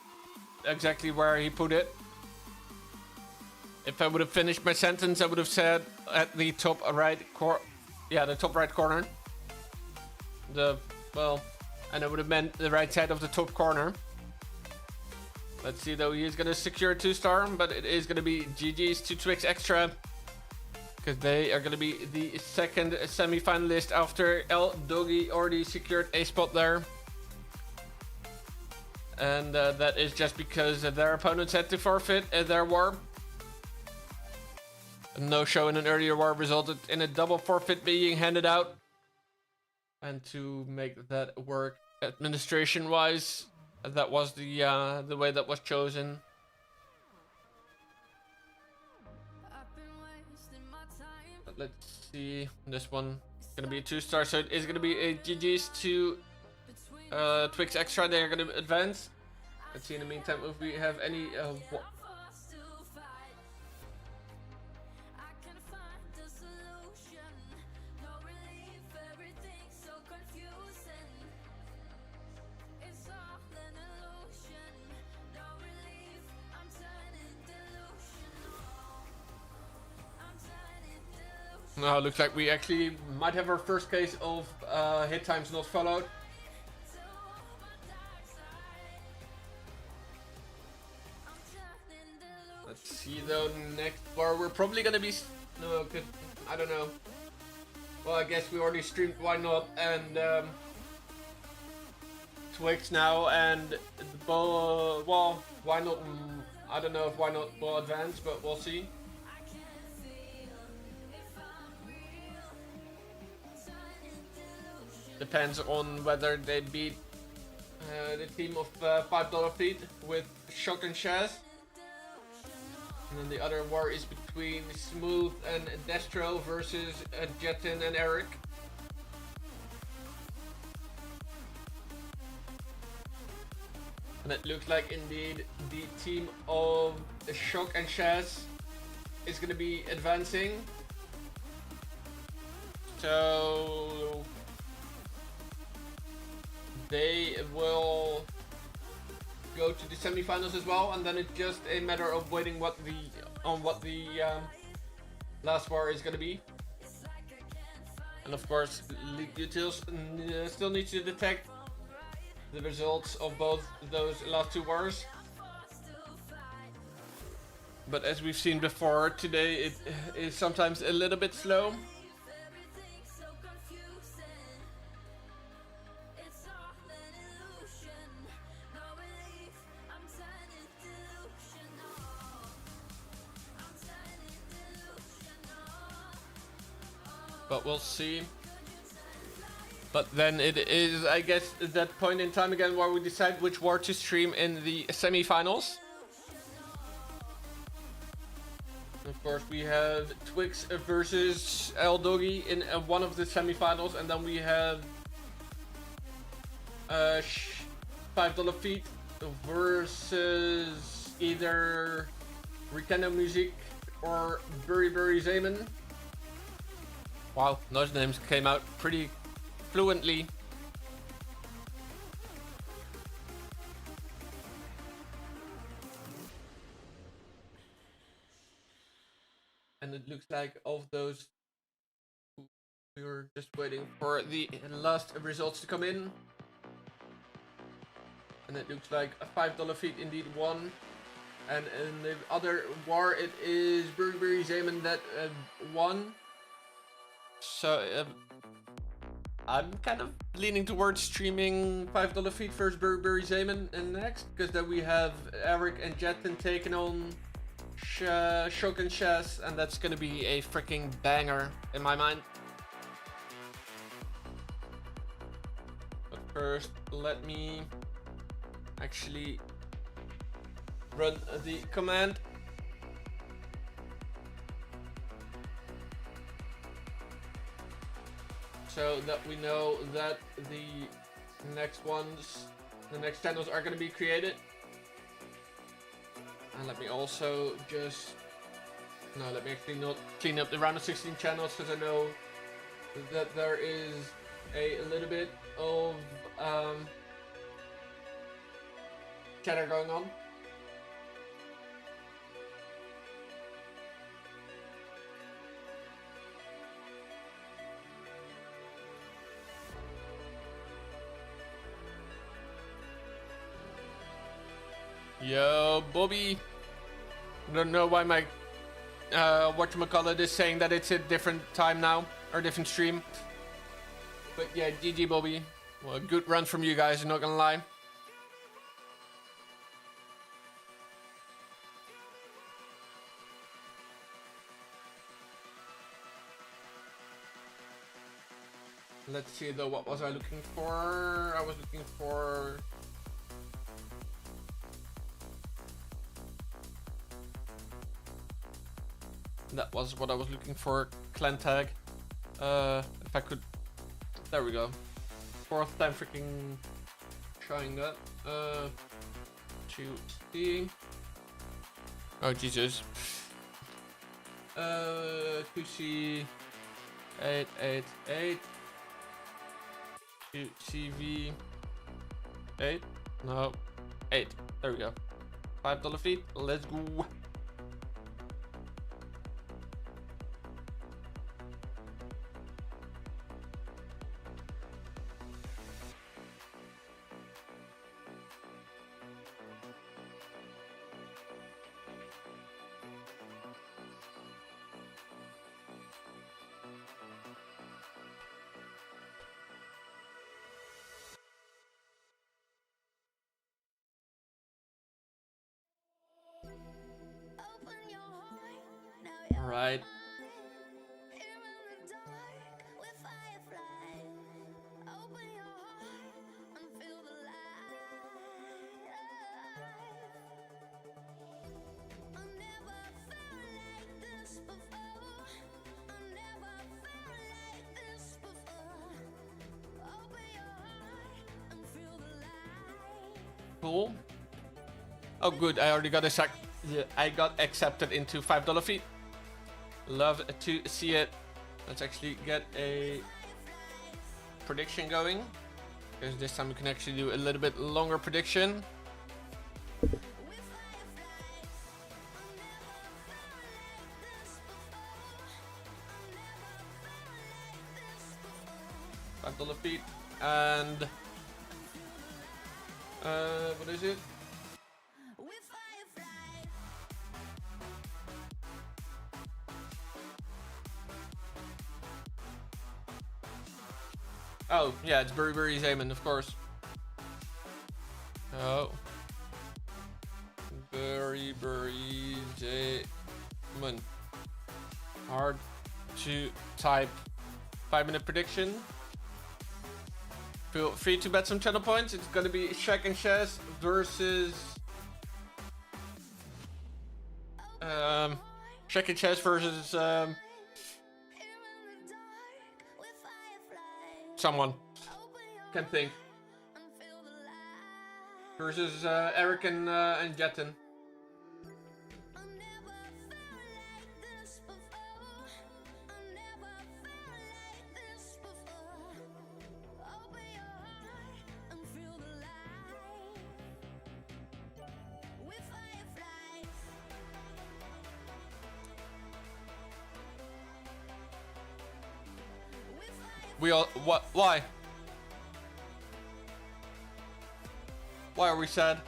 [SPEAKER 1] exactly where he put it. If I would have finished my sentence, I would have said at the top right the top right corner. And I would have meant the right side of the top corner. Let's see though, he is going to secure a 2-star, but it is going to be GG's to Twix Extra. Because they are going to be the second semi-finalist after El Doggy already secured a spot there. And that is just because their opponents had to forfeit their war. A no-show in an earlier war resulted in a double forfeit being handed out. And to make that work administration-wise, that was the way that was chosen. But let's see, this one is gonna be a 2-star, so it is gonna be a GG's to Twix Extra. They are gonna advance. Let's see in the meantime if we have any no, looks like we actually might have our first case of hit times not followed. Let's see though, next war we're probably gonna be I don't know. Well, I guess we already streamed Why Not and Twix now, and well, Why Not, I don't know if Why Not will advance, but we'll see. Depends on whether they beat the team of $5 Feet with Shock and Shaz. And then the other war is between Smooth and Destro versus Jetin and Eric. And it looks like indeed the team of Shock and Shaz is going to be advancing. So they will go to the semi-finals as well, and then it's just a matter of waiting what the last war is going to be. And of course, League Utils still needs to detect the results of both those last 2 wars. But as we've seen before, today it is sometimes a little bit slow. But we'll see. But then it is, I guess, that point in time again where we decide which war to stream in the semi-finals. Of course, we have Twix versus El Doggy in one of the semi-finals, and then we have $5 Feet versus either Rikendo Music or Burry Burry Zeman. Wow, those names came out pretty fluently. And it looks like of those We're just waiting for the last results to come in. And it looks like a $5 feed indeed won. And in the other war, it is Burberry Zeman that won. So I'm kind of leaning towards streaming $5 feed versus Burberry Zeman in next, because then we have Eric and Jetten taking on Shook and Shaz, and that's gonna be a freaking banger in my mind. But first, let me actually run the command. So that we know that the next channels are gonna be created. And let me also just, let me actually not clean up the round of 16 channels, because I know that there is a little bit of chatter going on. Yo, Bobby. I don't know why my whatchamacallit is saying that it's a different time now, or different stream. But yeah, GG Bobby. Well, a good run from you guys, I'm not gonna lie. Let's see though, what was I looking for? I was looking for... That was what I was looking for, clan tag. If I could... There we go. 4th time freaking trying that. To see... Oh Jesus. To see... 888. To CV... 8? No. 8. There we go. $5 feed. Let's go. Alright. Cool. Oh good, I already got I got accepted into $5 feed. Love to see it. Let's actually get a prediction going, because this time we can actually do a little bit longer prediction. $5 feet and what is it? Oh, yeah, it's Burberry Zeman, of course. Oh. Burberry Zeman. Hard to type. 5-minute prediction. Feel free to bet some channel points. It's gonna be Shaq and Shaz versus... Shaq and Shaz versus... someone. Can't think. Versus Eric and Jetten. We all what? Why? Why are we sad?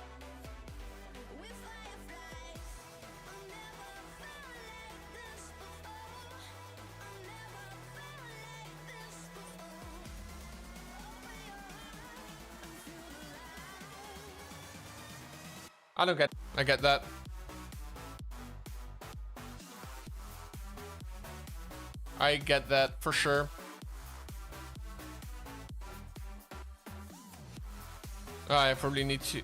[SPEAKER 1] I don't get. I get that. I get that for sure. I probably need to